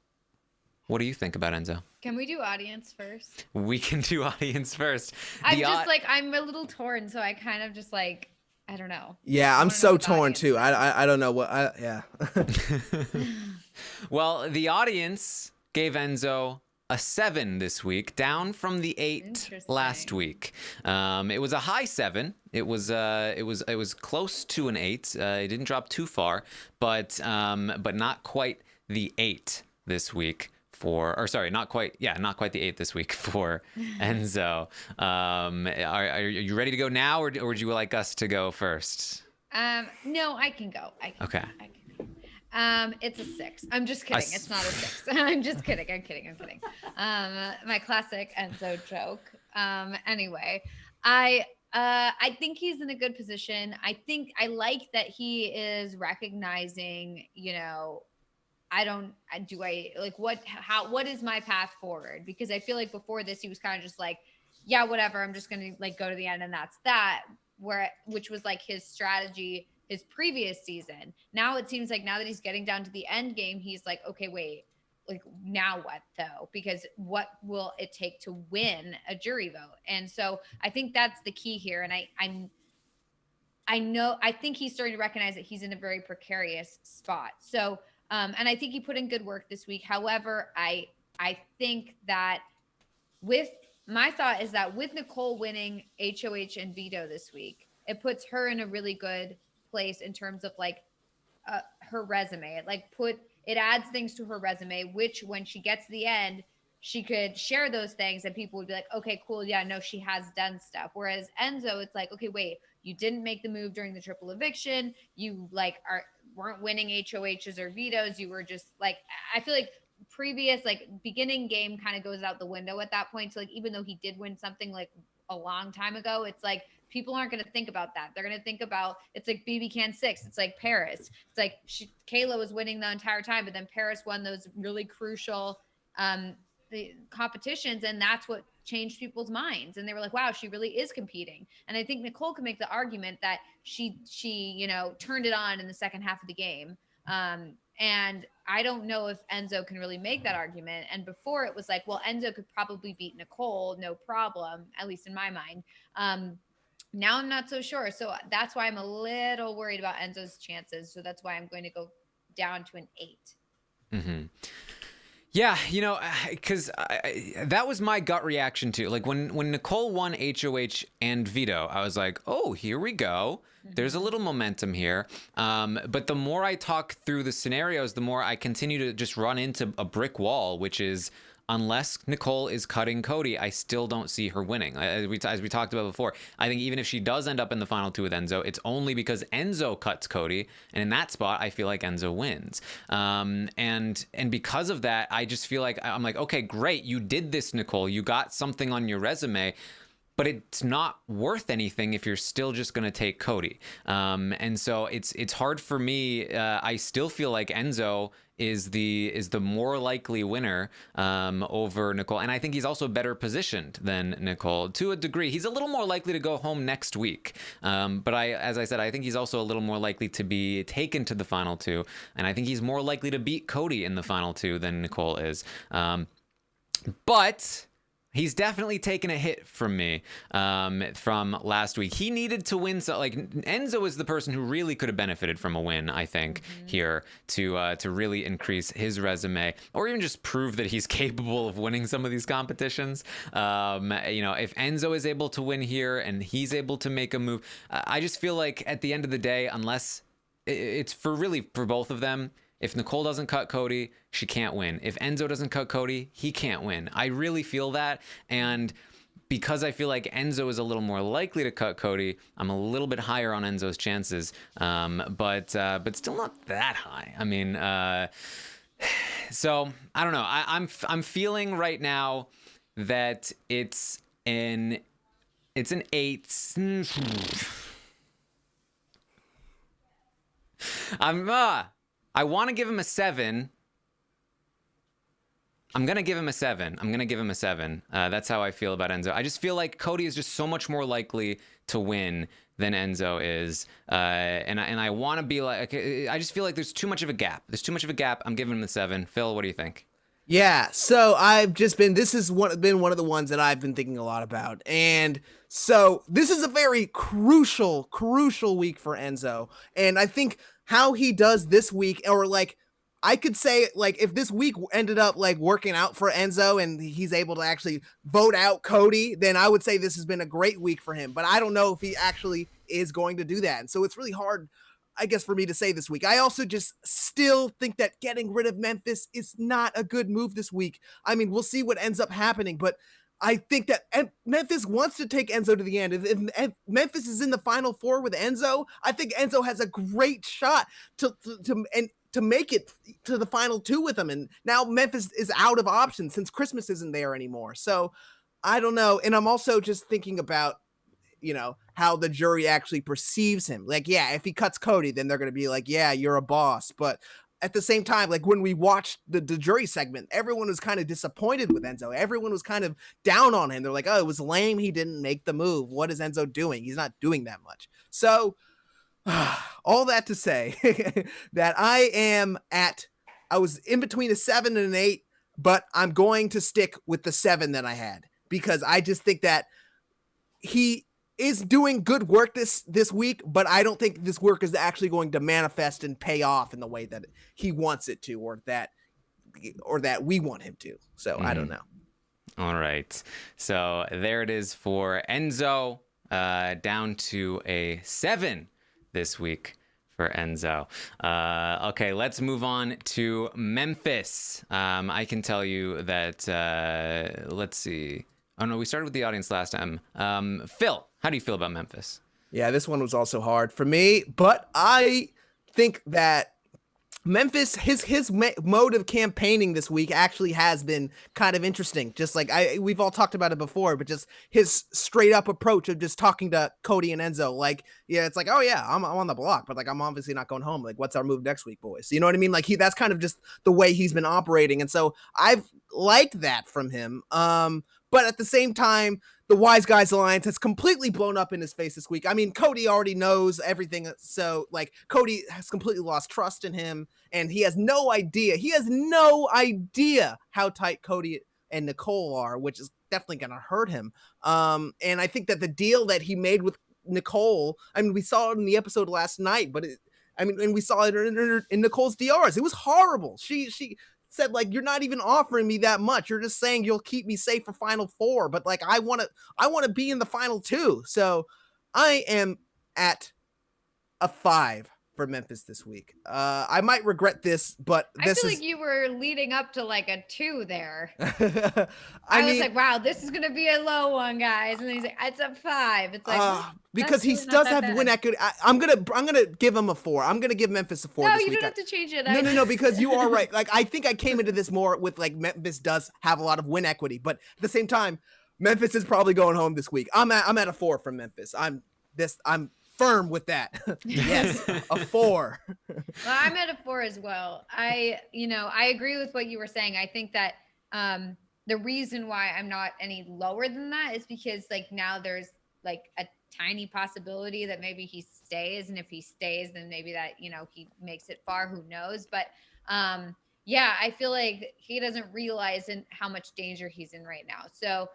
what do you think about Enzo? Can we do audience first? We can do audience first. I'm a little torn, so I kind of just like, I don't know. Yeah, I'm so torn too. I don't know what. Well, the audience gave Enzo a 7 this week, down from the 8 last week. It was a high 7. It was close to an 8. It didn't drop too far, but not quite the 8 this week not quite the 8 this week for Enzo. Are you ready to go now, or would you like us to go first? No, I can go. Okay. I can go. It's a 6. I'm just kidding. It's not a 6. I'm just kidding. I'm kidding. My classic Enzo joke. Anyway, I think he's in a good position. I like that he is recognizing, what is my path forward? Because I feel like before this, he was kind of just like, yeah, whatever. I'm just going to go to the end and that's that, which was like his strategy his previous season. Now it seems like now that he's getting down to the end game, he's like, okay, wait, like now what though? Because what will it take to win a jury vote? And so I think that's the key here. And I think he's starting to recognize that he's in a very precarious spot. So, and I think he put in good work this week. However, I think that my thought is that with Nicole winning HOH and veto this week, it puts her in a really good place in terms of like her resume. It adds things to her resume, which when she gets to the end, she could share those things and people would be like, okay, cool. Yeah, no, she has done stuff. Whereas Enzo, it's like, okay, wait, you didn't make the move during the triple eviction. You weren't winning HOHs or vetoes. You were just like, I feel like previous beginning game kind of goes out the window at that point. So even though he did win something like a long time ago, it's like people aren't going to think about that. They're going to think about, it's like BB Can 6. It's like Paris. It's like Kayla was winning the entire time, but then Paris won those really crucial the competitions, and that's what changed people's minds. And they were like, wow, she really is competing. And I think Nicole can make the argument that she turned it on in the second half of the game. And I don't know if Enzo can really make that argument. And before it was like, well, Enzo could probably beat Nicole, no problem, at least in my mind. Now I'm not so sure. So that's why I'm a little worried about Enzo's chances. So that's why I'm going to go down to an 8. Mm-hmm. Yeah, because that was my gut reaction too. Like when Nicole won HOH and veto, I was like, oh, here we go. There's a little momentum here. But the more I talk through the scenarios, the more I continue to just run into a brick wall, which is unless Nicole is cutting Cody, I still don't see her winning. As we talked about before, I think even if she does end up in the final 2 with Enzo, it's only because Enzo cuts Cody. And in that spot, I feel like Enzo wins. And because of that, I just feel like I'm like, okay, great. You did this, Nicole. You got something on your resume. But it's not worth anything if you're still just going to take Cody. And so it's hard for me. I still feel like Enzo is the more likely winner over Nicole. And I think he's also better positioned than Nicole to a degree. He's a little more likely to go home next week. But as I said, I think he's also a little more likely to be taken to the final 2. And I think he's more likely to beat Cody in the final 2 than Nicole is. But he's definitely taken a hit from me from last week. He needed to win. So, Enzo is the person who really could have benefited from a win, I think, here to really increase his resume or even just prove that he's capable of winning some of these competitions. If Enzo is able to win here and he's able to make a move, I just feel like at the end of the day, unless it's for both of them, if Nicole doesn't cut Cody, she can't win. If Enzo doesn't cut Cody, he can't win. I really feel that. And because I feel like Enzo is a little more likely to cut Cody, I'm a little bit higher on Enzo's chances. But still not that high. I mean, so I don't know. I'm feeling right now that it's an 8. I want to give him a 7. I'm going to give him a 7. That's how I feel about Enzo. I just feel like Cody is just so much more likely to win than Enzo is. And I want to be like, I just feel like there's too much of a gap. I'm giving him a 7. Phil, what do you think? Yeah, so this has been one of the ones that I've been thinking a lot about. And so this is a very crucial week for Enzo. And I think how he does this week, or I could say, like, if this week ended up like working out for Enzo and he's able to actually vote out Cody, then I would say this has been a great week for him. But I don't know if he actually is going to do that. And so it's really hard, I guess, for me to say this week. I also just still think that getting rid of Memphis is not a good move this week. I mean, we'll see what ends up happening, but I think that Memphis wants to take Enzo to the end. If Memphis is in the Final Four with Enzo, I think Enzo has a great shot to make it to the final two with him. And now Memphis is out of options since Christmas isn't there anymore. So I don't know. And I'm also just thinking about, how the jury actually perceives him. Like, yeah, if he cuts Cody, then they're going to be like, yeah, you're a boss. But at the same time, like when we watched the jury segment, everyone was kind of disappointed with Enzo. Everyone was kind of down on him. They're like, oh, it was lame. He didn't make the move. What is Enzo doing? He's not doing that much. So all that to say that I was in between a 7 and an 8, but I'm going to stick with the 7 that I had because I just think that he is doing good work this week, but I don't think this work is actually going to manifest and pay off in the way that he wants it to, or that we want him to. So I don't know. All right. So there it is for Enzo, down to a 7 this week for Enzo. Okay, let's move on to Memphis. I can tell you that, let's see. Oh, no, we started with the audience last time. Phil, how do you feel about Memphis? Yeah, this one was also hard for me, but I think that Memphis, his mode of campaigning this week actually has been kind of interesting. Just like we've all talked about it before, but just his straight up approach of just talking to Cody and Enzo. Like, yeah, it's like, oh yeah, I'm on the block, but like, I'm obviously not going home. Like, what's our move next week, boys? You know what I mean? Like that's kind of just the way he's been operating. And so I've liked that from him. But at the same time, the Wise Guys Alliance has completely blown up in his face this week. I mean, Cody already knows everything. So like Cody has completely lost trust in him and he has no idea. He has no idea how tight Cody and Nicole are, which is definitely going to hurt him. And I think that the deal that he made with Nicole, I mean, we saw it in the episode last night, but and we saw it in Nicole's DRs. It was horrible. She said, like, you're not even offering me that much. You're just saying you'll keep me safe for Final Four, but like I want to be in the final two. So I am at a 5 for Memphis this week. I might regret this, but I feel like you were leading up to like a 2 there. I was like, wow, this is gonna be a low one, guys. And then he's like, it's a 5. It's like because he does have win equity. I'm gonna give him a 4. I'm gonna give Memphis a 4. No, this you week. don't have to change it. No, because you are right. Like I think I came into this more with like Memphis does have a lot of win equity, but at the same time, Memphis is probably going home this week. I'm at a 4 from Memphis. I'm firm with that. Yes, a 4. Well, I'm at a 4 as well. I agree with what you were saying. I think that the reason why I'm not any lower than that is because like now there's like a tiny possibility that maybe he stays, and if he stays, then maybe that he makes it far. Who knows? But yeah, I feel like he doesn't realize how much danger he's in right now. So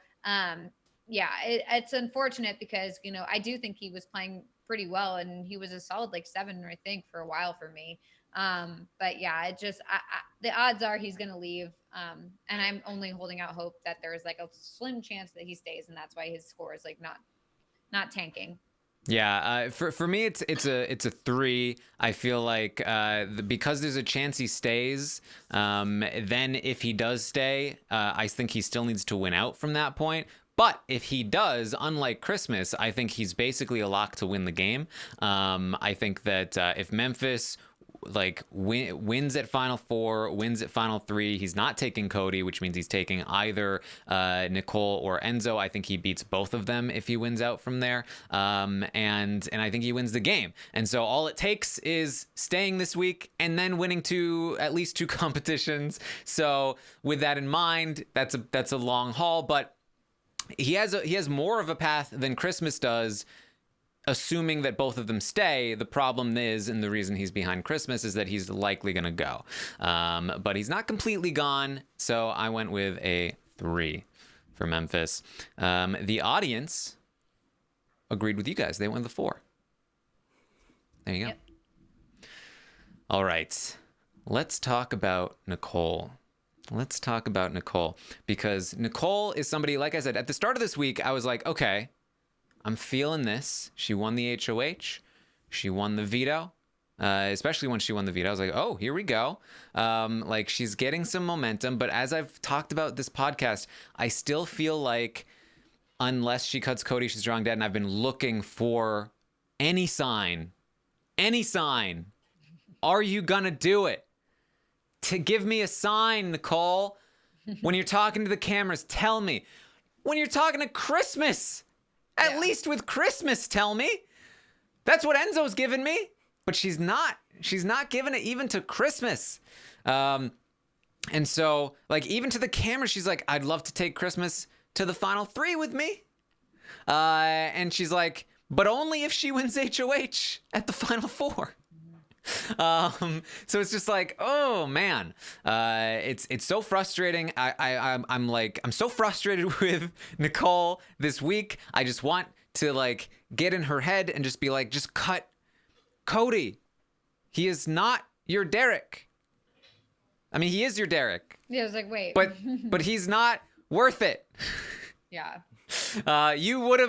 yeah, it's unfortunate because I do think he was playing pretty well and he was a solid like 7, I think, for a while for me. But yeah, the odds are he's gonna leave, and I'm only holding out hope that there's like a slim chance that he stays, and that's why his score is like not tanking. Yeah, for me it's a 3. I feel like because there's a chance he stays, then if he does stay, I think he still needs to win out from that point. But if he does, unlike Christmas, I think he's basically a lock to win the game. I think that if Memphis wins at Final Four, wins at Final 3, he's not taking Cody, which means he's taking either Nicole or Enzo. I think he beats both of them if he wins out from there, and I think he wins the game. And so all it takes is staying this week and then winning at least 2 competitions. So with that in mind, that's a long haul, but he has more of a path than Christmas does, assuming that both of them stay. The problem is, and the reason he's behind Christmas, is that he's likely going to go. But he's not completely gone, so I went with a 3 for Memphis. The audience agreed with you guys. They went with a 4. There you go. Yep. All right. let's talk about Nicole. Let's talk about Nicole, because Nicole is somebody, like I said, at the start of this week, I was like, okay, I'm feeling this. She won the HOH. She won the veto. Especially when she won the veto, I was like, oh, here we go. Like, she's getting some momentum. But as I've talked about this podcast, I still feel like unless she cuts Cody, she's drawing dead. And I've been looking for any sign. Are you going to do it? To give me a sign, Nicole. When you're talking to the cameras, tell me. When you're talking to Christmas, at least with Christmas, tell me. That's what Enzo's given me. But she's not giving it even to Christmas. And so, like, even to the camera, she's like, I'd love to take Christmas to the final 3 with me. And she's like, but only if she wins HOH at the final 4. So it's just like, oh man, it's so frustrating. I'm so frustrated with Nicole this week. I just want to like get in her head and just be like, just cut Cody. He is not your Derek. I mean, he is your Derek. Yeah, I was like, wait. But he's not worth it. Yeah. You would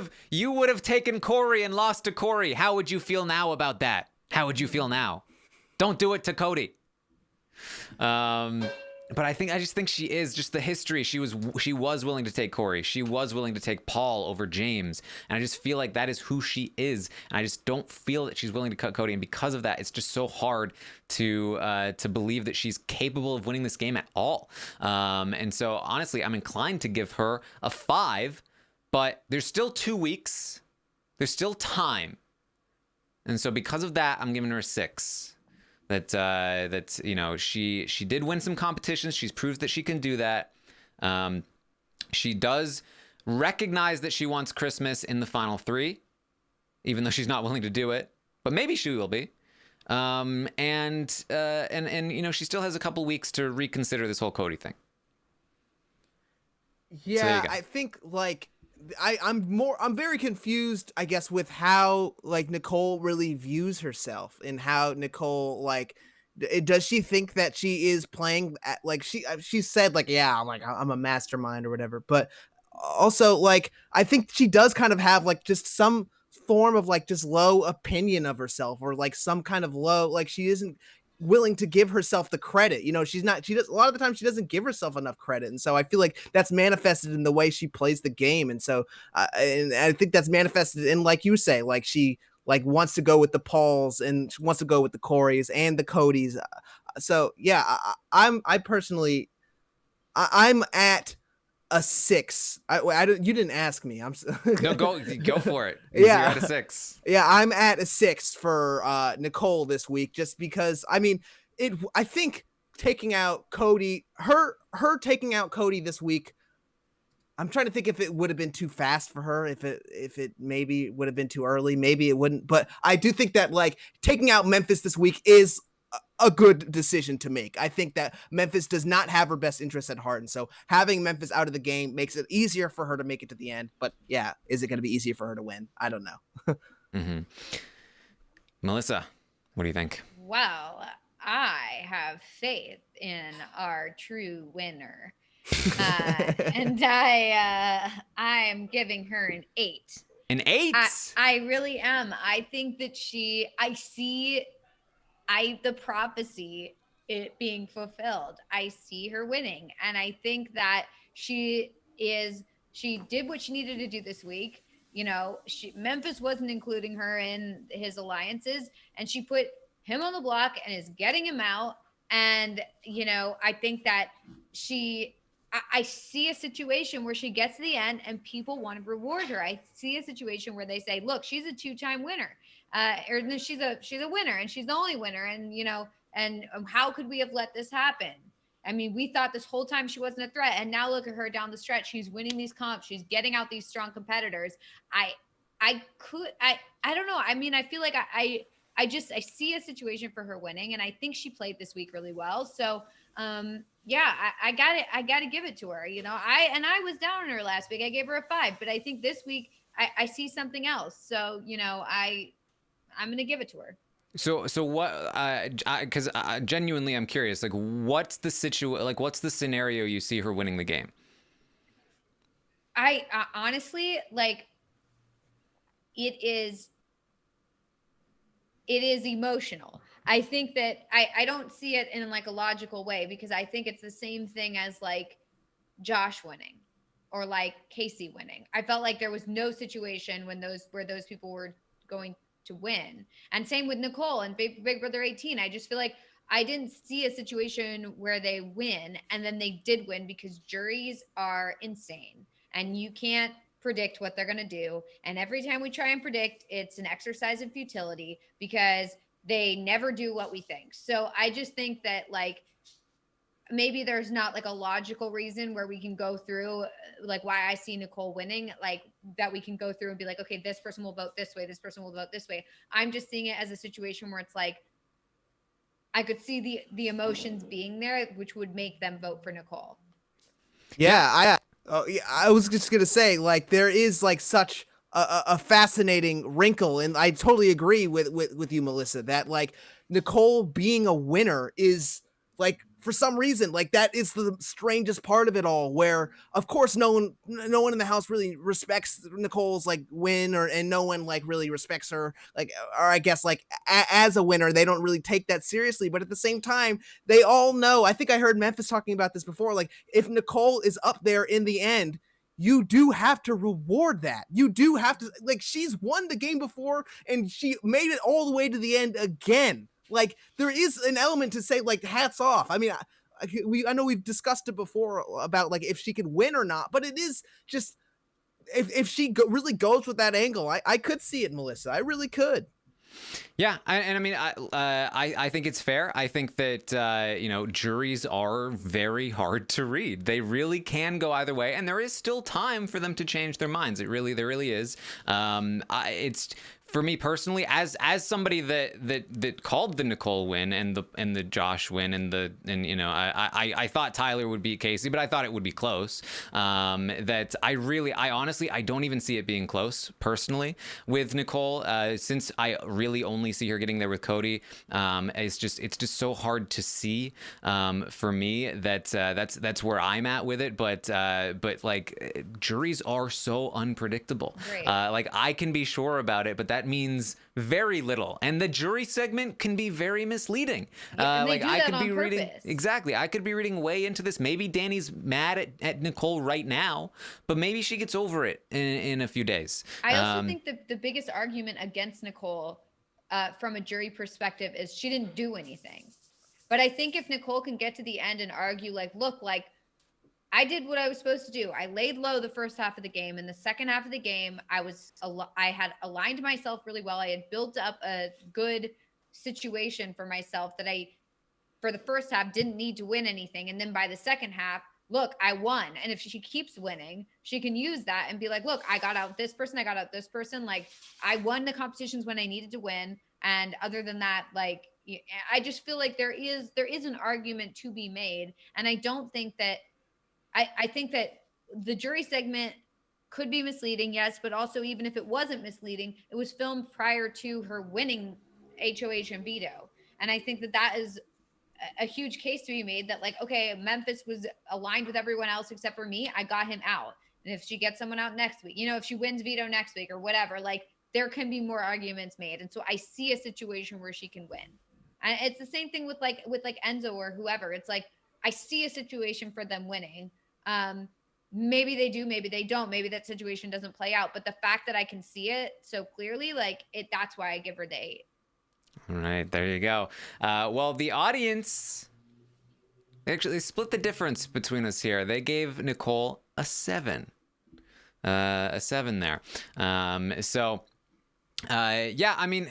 have taken Corey and lost to Corey. How would you feel now about that? How would you feel now? Don't do it to Cody. But I just think she is just the history. She was willing to take Corey. She was willing to take Paul over James. And I just feel like that is who she is. And I just don't feel that she's willing to cut Cody. And because of that, it's just so hard to believe that she's capable of winning this game at all. And so honestly, I'm inclined to give her a 5, but there's still 2 weeks. There's still time. And so because of that, I'm giving her a 6. That's you know, she did win some competitions. She's proved that she can do that. She does recognize that she wants Christmas in the final 3, even though she's not willing to do it. But maybe she will be. And you know, she still has a couple weeks to reconsider this whole Cody thing. Yeah, so I think like I'm very confused, I guess, with how like Nicole really views herself and how Nicole like does she think that she is playing at, like she said like, yeah, I'm a mastermind or whatever, but also like I think she does kind of have like just some form of like just low opinion of herself, or like some kind of low, like she isn't willing to give herself the credit. You know, she does a lot of the time she doesn't give herself enough credit, and so I feel like that's manifested in the way she plays the game. And so and I think that's manifested in, like you say, like she like wants to go with the Pauls and she wants to go with the Coreys and the Codys. So yeah, I'm at a 6. You didn't ask me. No, go for it. Yeah, you're at a 6. Yeah, I'm at a 6 for Nicole this week, just because I mean I think taking out Cody, her taking out Cody this week, I'm trying to think if it would have been too fast for her, if it maybe would have been too early, maybe it wouldn't, but I do think that like taking out Memphis this week is a good decision to make. I think that Memphis does not have her best interests at heart, and so having Memphis out of the game makes it easier for her to make it to the end. But yeah, is it going to be easier for her to win? I don't know. Mm-hmm. Melissa, what do you think? Well, I have faith in our true winner. And I am giving her an 8. An 8? I really am. I think that I see the prophecy it being fulfilled. I see her winning. And I think that she did what she needed to do this week. You know, Memphis wasn't including her in his alliances, and she put him on the block and is getting him out. And, you know, I think that I see a situation where she gets to the end and people want to reward her. I see a situation where they say, look, she's a 2-time winner. Or she's a winner and she's the only winner. And, you know, and how could we have let this happen? I mean, we thought this whole time she wasn't a threat. And now look at her down the stretch. She's winning these comps. She's getting out these strong competitors. I don't know. I mean, I feel like I see a situation for her winning, and I think she played this week really well. So, yeah, I got to give it to her. You know, I was down on her last week. I gave her a 5, but I think this week I see something else. So, you know, I'm going to give it to her. So what? Because genuinely, I'm curious. Like, what's the what's the scenario you see her winning the game? I honestly like. It is emotional. I think that I don't see it in like a logical way, because I think it's the same thing as like Josh winning or like Casey winning. I felt like there was no situation where those people were going to win. And same with Nicole and Big Brother 18. I just feel like I didn't see a situation where they win and then they did win, because juries are insane and you can't predict what they're going to do. And every time we try and predict, it's an exercise in futility because they never do what we think. So I just think that like maybe there's not like a logical reason where we can go through like why I see Nicole winning, like that we can go through and be like, okay, this person will vote this way, this person will vote this way. I'm just seeing it as a situation where it's like I could see the emotions being there, which would make them vote for Nicole. Yeah, I was just gonna say, like, there is like such a fascinating wrinkle, and I totally agree with you, Melissa, that like Nicole being a winner is like, for some reason, like that is the strangest part of it all, where of course no one in the house really respects Nicole's like win, and no one like really respects her, like, or I guess like as a winner they don't really take that seriously, but at the same time they all know, I think I heard Memphis talking about this before, like if Nicole is up there in the end, you do have to reward that. You do have to, like, she's won the game before and she made it all the way to the end again. Like, there is an element to say, like, hats off. I mean, I know we've discussed it before about like if she could win or not, but it is just, if she really goes with that angle, I could see it, Melissa. I really could. Yeah, I mean, I think it's fair. I think that juries are very hard to read. They really can go either way, and there is still time for them to change their minds. There really is. It's, for me personally, as somebody that called the Nicole win and the Josh win and I thought Tyler would beat Casey, but I thought it would be close. That I honestly don't even see it being close personally with Nicole, since I really only see her getting there with Cody. It's just so hard to see for me that that's where I'm at with it. But like juries are so unpredictable. Right. Like I can be sure about it, but that means very little, and the jury segment can be very misleading. And they like do I that could on be reading purpose. exactly. I could be reading way into this. Maybe Danny's mad at Nicole right now, but maybe she gets over it in a few days. I also think that the biggest argument against Nicole from a jury perspective is she didn't do anything. But I think if Nicole can get to the end and argue like, look, like I did what I was supposed to do. I laid low the first half of the game. In the second half of the game, I had aligned myself really well. I had built up a good situation for myself that for the first half, didn't need to win anything. And then by the second half, look, I won. And if she keeps winning, she can use that and be like, look, I got out this person. I got out this person. Like I won the competitions when I needed to win. And other than that, like, I just feel like there is an argument to be made. And I don't think that, I think that the jury segment could be misleading, yes, but also even if it wasn't misleading, it was filmed prior to her winning HOH and veto. And I think that is a huge case to be made that like, okay, Memphis was aligned with everyone else except for me. I got him out. And if she gets someone out next week, if she wins veto next week or whatever, like there can be more arguments made. And so I see a situation where she can win. And it's the same thing with Enzo or whoever. It's like, I see a situation for them winning. Maybe they do, maybe they don't, maybe that situation doesn't play out, but the fact that I can see it so clearly, like that's why I give her the 8. All right, there you go. Well, the audience actually split the difference between us here. They gave Nicole a 7. A 7 there. Yeah, I mean,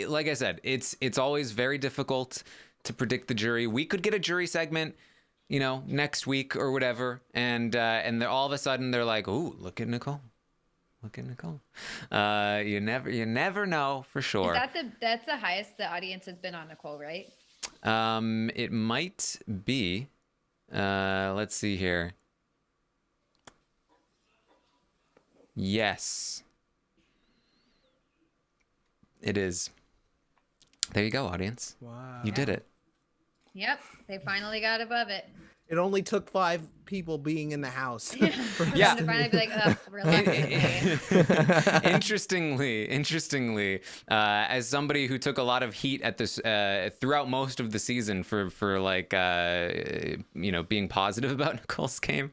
like I said, it's always very difficult to predict the jury. We could get a jury segment, next week or whatever, and they're all of a sudden they're like, "Ooh, look at Nicole. Look at Nicole." You never know for sure. That's the highest the audience has been on Nicole, right? It might be. Let's see here. Yes. It is. There you go, audience. Wow. You did it. Yep, they finally got above it. It only took 5 people being in the house. Yeah. To finally be like, oh, reluctantly. Interestingly, as somebody who took a lot of heat at this throughout most of the season for like being positive about Nicole's game,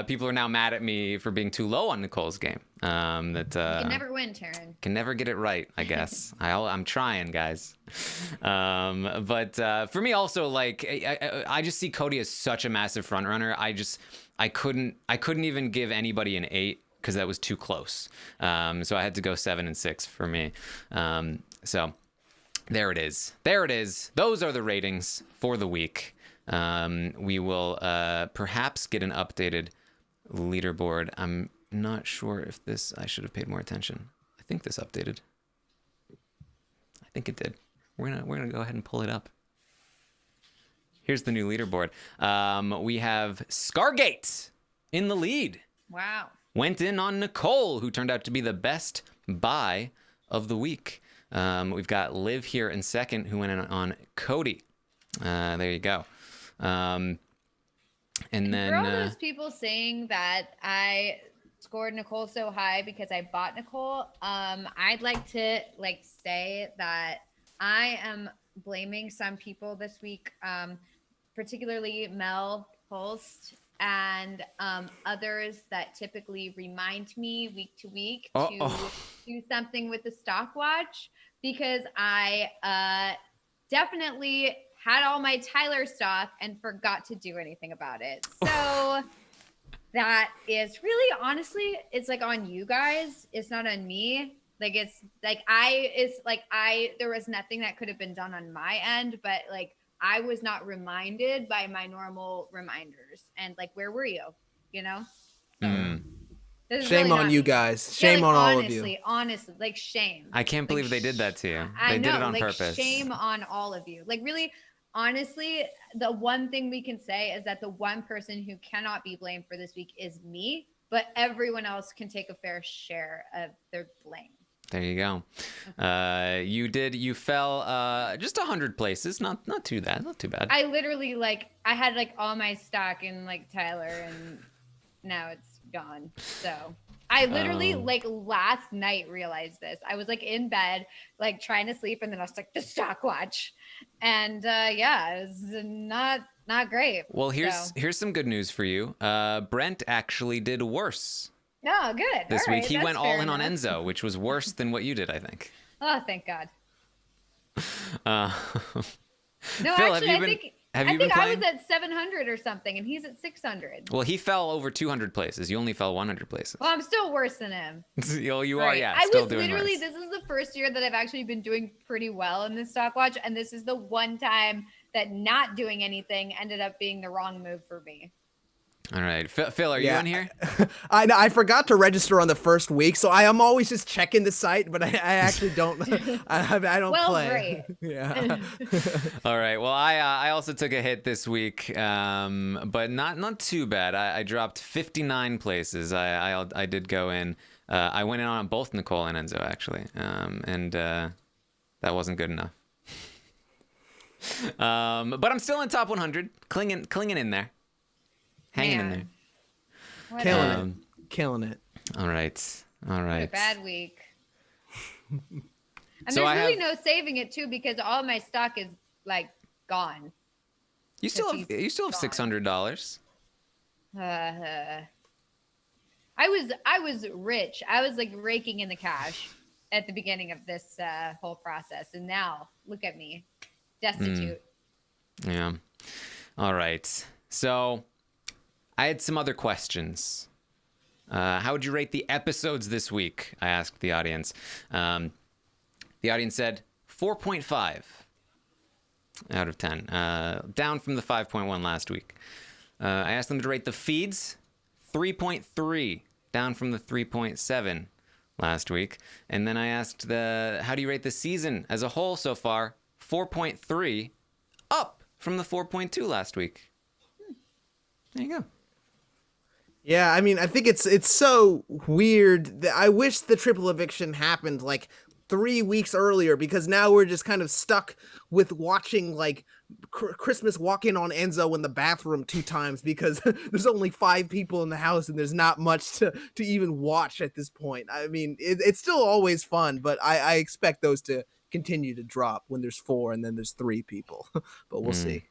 people are now mad at me for being too low on Nicole's game. You can never win, Taryn. Can never get it right, I guess. I'm trying, guys. But for me also, like, I just see Cody as such a massive front runner. I couldn't even give anybody an 8 because that was too close. So I had to go 7 and 6 for me. So there it is. Those are the ratings for the week. We will perhaps get an updated leaderboard. I'm not sure if I should have paid more attention. I think this updated. I think it did. We're gonna go ahead and pull it up. Here's the new leaderboard. We have Scargate in the lead. Wow. Went in on Nicole, who turned out to be the best buy of the week. We've got Liv here in second, who went in on Cody. There you go. And then for all those people saying that I scored Nicole so high because I bought Nicole, I'd like to say that I am blaming some people this week, particularly Mel Holst and others that typically remind me week to week to do something with the stock watch, because I definitely had all my Tyler stock and forgot to do anything about it. So that is really, honestly, it's like on you guys. It's not on me. Like, there was nothing that could have been done on my end, but like, I was not reminded by my normal reminders. And like, where were you? You know? Shame on you guys. Shame on all of you. Honestly, like, shame. I can't believe they did that to you. They did it on purpose. Shame on all of you. Like, really, honestly, the one thing we can say is that the one person who cannot be blamed for this week is me, but everyone else can take a fair share of their blame. There you go. You fell just 100 places. Not too bad. Not too bad. I literally, I had all my stock in Tyler, and now it's gone. So I literally last night realized this. I was in bed, trying to sleep, and then I was the stock watch. And it was not great. Well, here's some good news for you. Brent actually did worse. Oh, good. This week he That's went all in enough. on Enzo, which was worse than what you did, I think. Oh, thank God. No, Phil, actually, I think I was at 700 or something, and he's at 600. Well, he fell over 200 places. You only fell 100 places. Well, I'm still worse than him. You are, yeah. I still was doing literally, worse. this is the first year that I've actually been doing pretty well in this stock watch, and this is the one time that not doing anything ended up being the wrong move for me. All right. Phil, are you in here? I forgot to register on the first week, so I am always just checking the site, but I actually don't. I don't play. Great. Yeah. All right. Well, I also took a hit this week, but not too bad. I dropped 59 places. I did go in. I went in on both Nicole and Enzo actually, and that wasn't good enough. But I'm still in top 100, clinging in there. Hanging in there. Killing it. All right. A bad week. And So there's really no saving it too, because all my stock is gone. You still have $600. I was rich. I was raking in the cash at the beginning of this whole process, and now look at me, destitute. Yeah. All right. So I had some other questions. How would you rate the episodes this week? I asked the audience. The audience said 4.5 out of 10, down from the 5.1 last week. I asked them to rate the feeds, 3.3, down from the 3.7 last week. And then I asked how do you rate the season as a whole so far? 4.3, up from the 4.2 last week. There you go. Yeah, I mean, I think it's so weird that I wish the triple eviction happened 3 weeks earlier, because now we're just kind of stuck with watching like Christmas walk in on Enzo in the bathroom 2 times because there's only 5 people in the house and there's not much to even watch at this point. I mean, it's still always fun, but I expect those to continue to drop when there's 4 and then there's 3 people, but we'll see.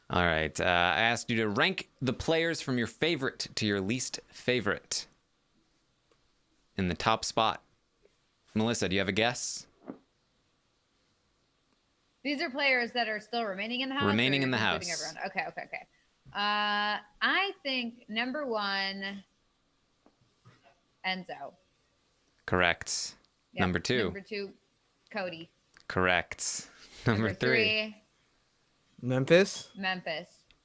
All right. I asked you to rank the players from your favorite to your least favorite in the top spot. Melissa, do you have a guess? These are players that are still remaining in the house? Remaining in the including house. Everyone? Okay. I think number 1, Enzo. Correct. Yep. Number 2. Number 2, Cody. Correct. Number 3. Memphis?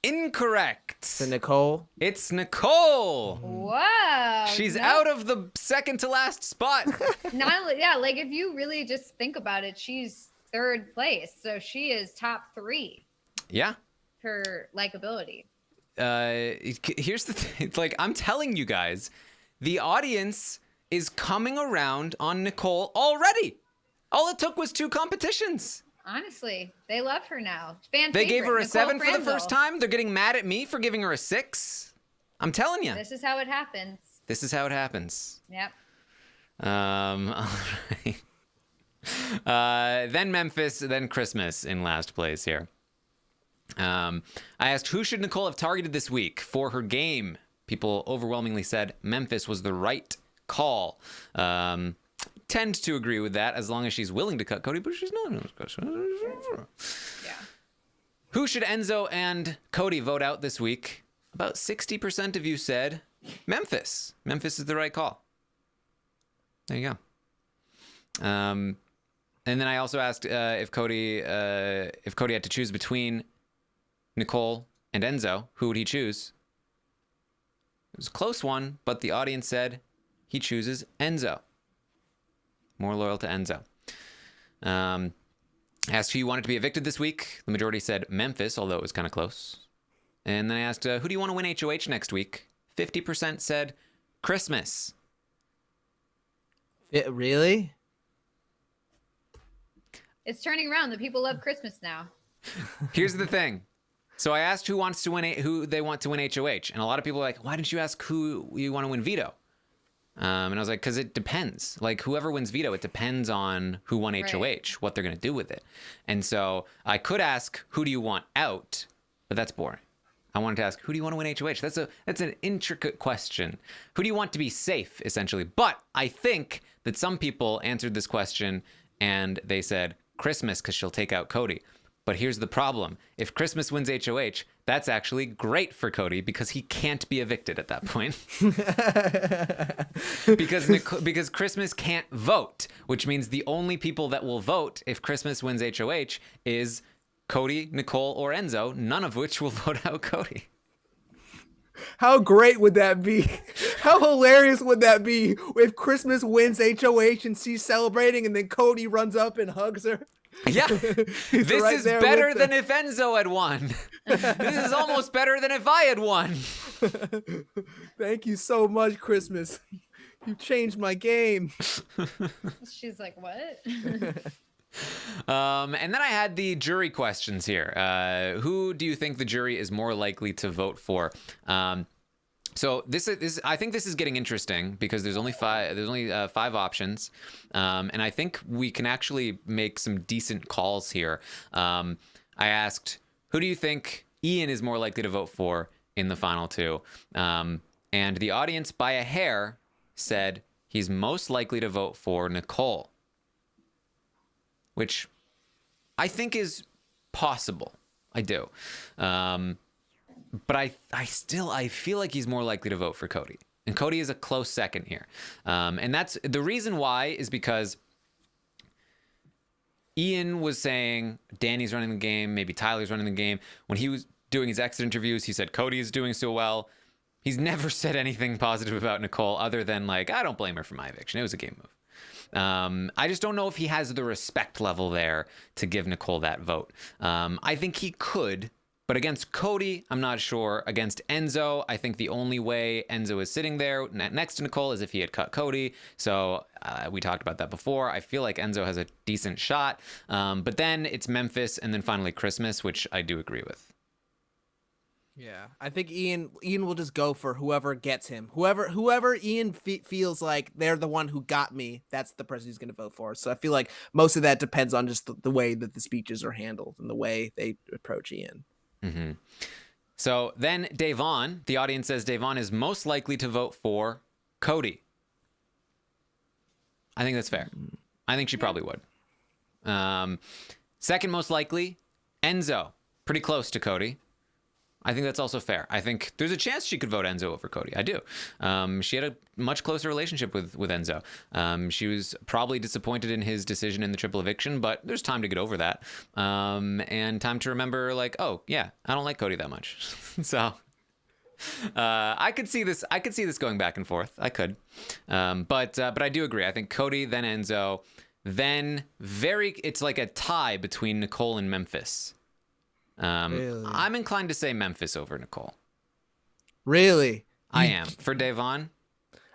Incorrect. To Nicole? It's Nicole. Whoa. She's out of the second to last spot. Not only, yeah, like if you really just think about it, she's 3rd place. So she is top 3 Yeah. for likability. Here's the thing. Like, I'm telling you guys, the audience is coming around on Nicole already. All it took was 2 competitions. Honestly, they love her now. Fan They gave her a Nicole 7 for the Franzel. first time. They're getting mad at me for giving her a 6. I'm telling you. This is how it happens. This is how it happens. Yep. All right. Then Memphis, then Christmas in last place here. I asked, who should Nicole have targeted this week for her game? People overwhelmingly said Memphis was the right call. Tend to agree with that as long as she's willing to cut Cody, but she's not. Yeah. Who should Enzo and Cody vote out this week? About 60% of you said Memphis. Memphis is the right call. There you go. And then I also asked if Cody had to choose between Nicole and Enzo, who would he choose? It was a close one, but the audience said he chooses Enzo. More loyal to Enzo. Asked who you wanted to be evicted this week. The majority said Memphis, although it was kind of close. And then I asked, who do you want to win HOH next week? 50% said Christmas. Really? It's turning around. The people love Christmas now. Here's the thing. So I asked who they want to win HOH, and a lot of people are like, why didn't you ask who you want to win veto? And I was like, because it depends. Like, whoever wins veto, it depends on who won HOH, Right. what they're going to do with it. And so I could ask, who do you want out? But that's boring. I wanted to ask, who do you want to win HOH? That's an intricate question. Who do you want to be safe, essentially? But I think that some people answered this question and they said Christmas because she'll take out Cody. But here's the problem. If Christmas wins HOH, that's actually great for Cody because he can't be evicted at that point. because Christmas can't vote, which means the only people that will vote if Christmas wins HOH is Cody, Nicole, or Enzo, none of which will vote out Cody. How great would that be? How hilarious would that be if Christmas wins HOH and she's celebrating and then Cody runs up and hugs her? Yeah, He's this right is there better with than if Enzo had won. This is almost better than if I had won. Thank you so much, Christmas. You changed my game. She's like, what? And then I had the jury questions here. Who do you think the jury is more likely to vote for? So this I think this is getting interesting because there's only 5 options, and I think we can actually make some decent calls here. I asked, who do you think Ian is more likely to vote for in the final 2? And the audience, by a hair, said he's most likely to vote for Nicole, which I think is possible. I do. But I feel like he's more likely to vote for Cody. And Cody is a close second here. And that's the reason why is because Ian was saying Danny's running the game, maybe Tyler's running the game. When he was doing his exit interviews, he said Cody is doing so well. He's never said anything positive about Nicole other than like, I don't blame her for my eviction. It was a game move. I just don't know if he has the respect level there to give Nicole that vote. I think he could, But against Cody, I'm not sure. Against Enzo, I think the only way Enzo is sitting there next to Nicole is if he had cut Cody. So we talked about that before. I feel like Enzo has a decent shot. But then it's Memphis and then finally Christmas, which I do agree with. Yeah, I think Ian will just go for whoever gets him. Whoever Ian feels like they're the one who got me, that's the person he's going to vote for. So I feel like most of that depends on just the way that the speeches are handled and the way they approach Ian. Mm-hmm. So then Davon, the audience says Davon is most likely to vote for Cody. I think that's fair. I think she probably would. Second most likely, Enzo. Pretty close to Cody. I think that's also fair. I think there's a chance she could vote Enzo over Cody. I do. She had a much closer relationship with Enzo. She was probably disappointed in his decision in the triple eviction, but there's time to get over that. And time to remember, like, oh, yeah, I don't like Cody that much. So I could see this. I could see this going back and forth. I could. But I do agree. I think Cody, then Enzo, then it's like a tie between Nicole and Memphis. Really? I'm inclined to say Memphis over Nicole. Really? I am. For Davon?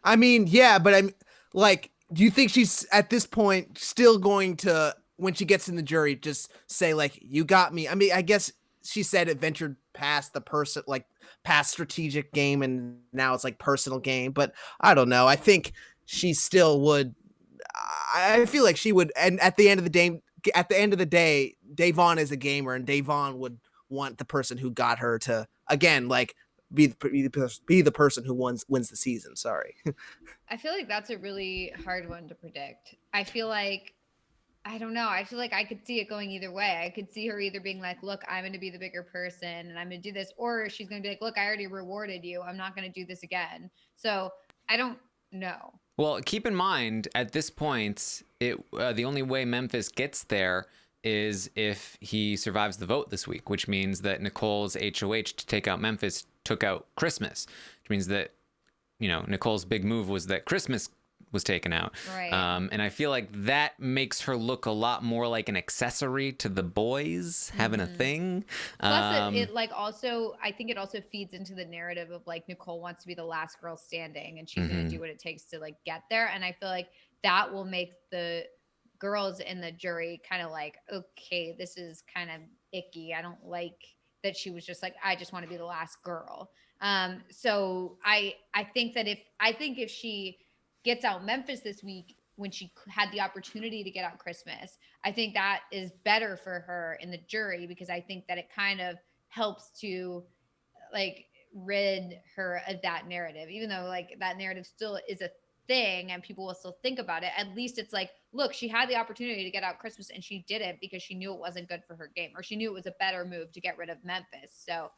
I mean, yeah, but I'm like, do you think she's at this point still going to, when she gets in the jury, just say like, you got me? I mean, I guess she said it ventured past the person, like past strategic game, and now it's like personal game, but I don't know. I think she still would. I feel like she would, and at the end of the day, Davon is a gamer, and Davon would want the person who got her to, again, like be the person who wins the season. Sorry. I feel like that's a really hard one to predict. I feel like, I don't know. I feel like I could see it going either way. I could see her either being like, look, I'm going to be the bigger person and I'm going to do this. Or she's going to be like, look, I already rewarded you. I'm not going to do this again. So I don't know. Well, keep in mind, at this point, the only way Memphis gets there is if he survives the vote this week, which means that Nicole's HOH to take out Memphis took out Christmas, which means that, Nicole's big move was that Christmas was taken out. Right. And I feel like that makes her look a lot more like an accessory to the boys having a thing. Plus, it like also, I think it also feeds into the narrative of like Nicole wants to be the last girl standing and she's going to do what it takes to like get there. And I feel like that will make the girls in the jury kind of like, okay, this is kind of icky. I don't like that she was just like, I just want to be the last girl. So I think that if she gets out Memphis this week when she had the opportunity to get out Christmas, I think that is better for her in the jury, because I think that it kind of helps to like rid her of that narrative, even though like that narrative still is a thing and people will still think about it. At least it's like, look, she had the opportunity to get out Christmas and she did it because she knew it wasn't good for her game, or she knew it was a better move to get rid of Memphis. So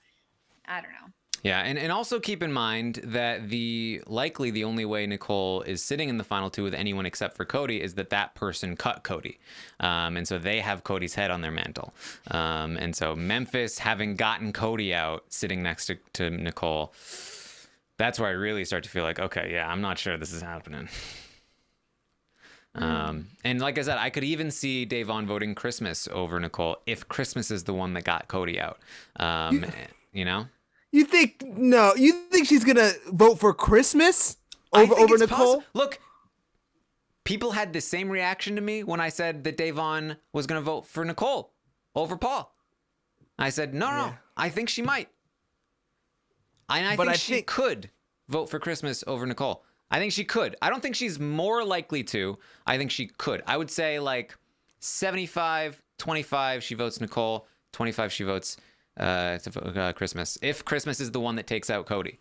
I don't know. Yeah, and also keep in mind that likely the only way Nicole is sitting in the final two with anyone except for Cody is that person cut Cody. And so they have Cody's head on their mantle. And so Memphis, having gotten Cody out, sitting next to Nicole, that's where I really start to feel like, okay, yeah, I'm not sure this is happening. And like I said, I could even see Davon voting Christmas over Nicole if Christmas is the one that got Cody out. You think she's gonna vote for Christmas over Nicole? Look, people had the same reaction to me when I said that Davon was gonna vote for Nicole over Paul. I said, no, I think she might. And I think she could vote for Christmas over Nicole. I think she could. I don't think she's more likely to. I think she could. I would say like 75-25 she votes Nicole, 25 she votes Christmas, if Christmas is the one that takes out Cody.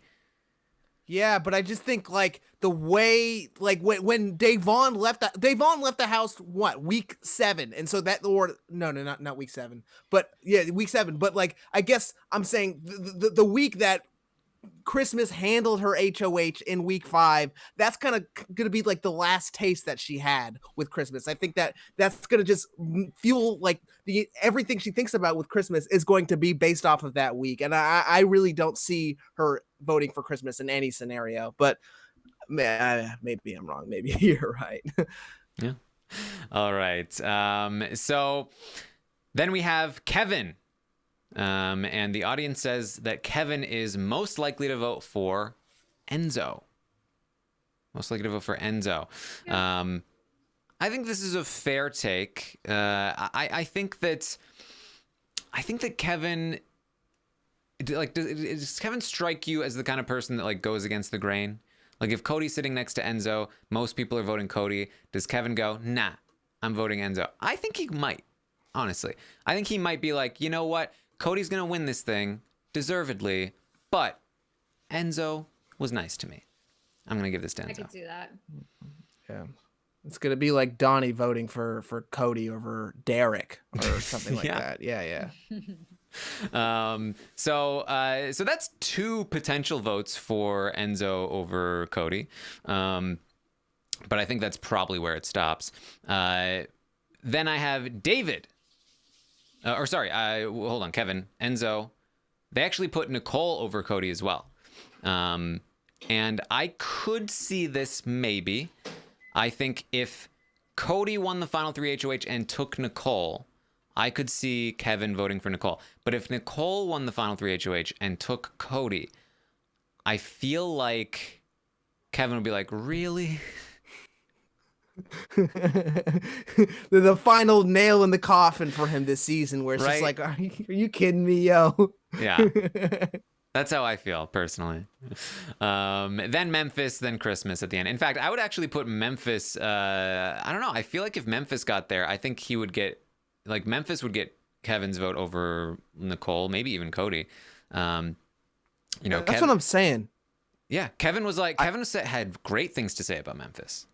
Yeah, but I just think like the way, like when Davon left the house, week 7, and so that, or not week 7, but yeah, week 7. But like I guess I'm saying the week that Christmas handled her HOH in week 5, that's kind of gonna be like the last taste that she had with Christmas. I think that's gonna just fuel like everything she thinks about with Christmas is going to be based off of that week, and I really don't see her voting for Christmas in any scenario. But maybe I'm wrong. Maybe you're right. Yeah. All right. So then we have Kevin. And the audience says that Kevin is most likely to vote for Enzo. Most likely to vote for Enzo. Yeah. I think this is a fair take. I think that Kevin, like, does Kevin strike you as the kind of person that like goes against the grain? Like, if Cody's sitting next to Enzo, most people are voting Cody. Does Kevin go, nah, I'm voting Enzo? I think he might, honestly. I think he might be like, you know what? Cody's going to win this thing, deservedly, but Enzo was nice to me. I'm going to give this to Enzo. I could see that. Yeah. It's going to be like Donnie voting for Cody over Derek or something like that. Yeah. So that's 2 potential votes for Enzo over Cody. But I think that's probably where it stops. Then I have David. Hold on, Kevin, Enzo. They actually put Nicole over Cody as well. And I could see this maybe. I think if Cody won the final 3 HOH and took Nicole, I could see Kevin voting for Nicole. But if Nicole won the final 3 HOH and took Cody, I feel like Kevin would be like, really? The final nail in the coffin for him this season, where it's just like, are you kidding me, yo? Yeah. That's how I feel personally. Then Memphis, then Christmas at the end. In fact, I would actually put Memphis. I don't know. I feel like if Memphis got there, I think he would get, like, Memphis would get Kevin's vote over Nicole, maybe even Cody. That's what I'm saying. Yeah, Kevin had great things to say about Memphis.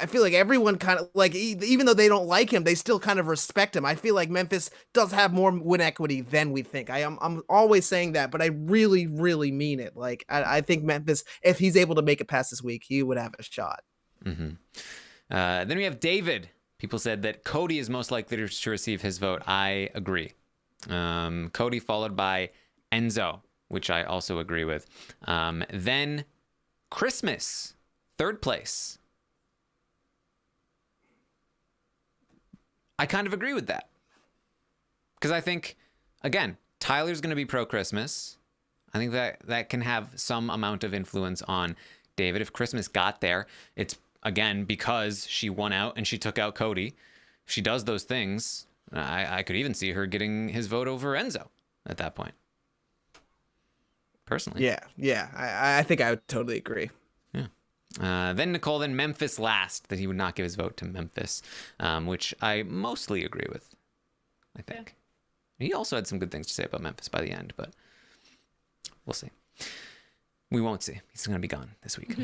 I feel like everyone kind of, like, even though they don't like him, they still kind of respect him. I feel like Memphis does have more win equity than we think. I'm always saying that, but I really, really mean it. Like, I think Memphis, if he's able to make it past this week, he would have a shot. Mm-hmm. Then we have David. People said that Cody is most likely to receive his vote. I agree. Cody followed by Enzo, which I also agree with. Then Christmas, 3rd place. I kind of agree with that. Because I think, again, Tyler's going to be pro-Christmas. I think that can have some amount of influence on David. If Christmas got there, it's, again, because she won out and she took out Cody. If she does those things, I could even see her getting his vote over Enzo at that point. Personally. Yeah. I think I would totally agree. Then Nicole, then Memphis last, that he would not give his vote to Memphis, which I mostly agree with, I think. Yeah. He also had some good things to say about Memphis by the end, but we'll see. We won't see. He's going to be gone this week.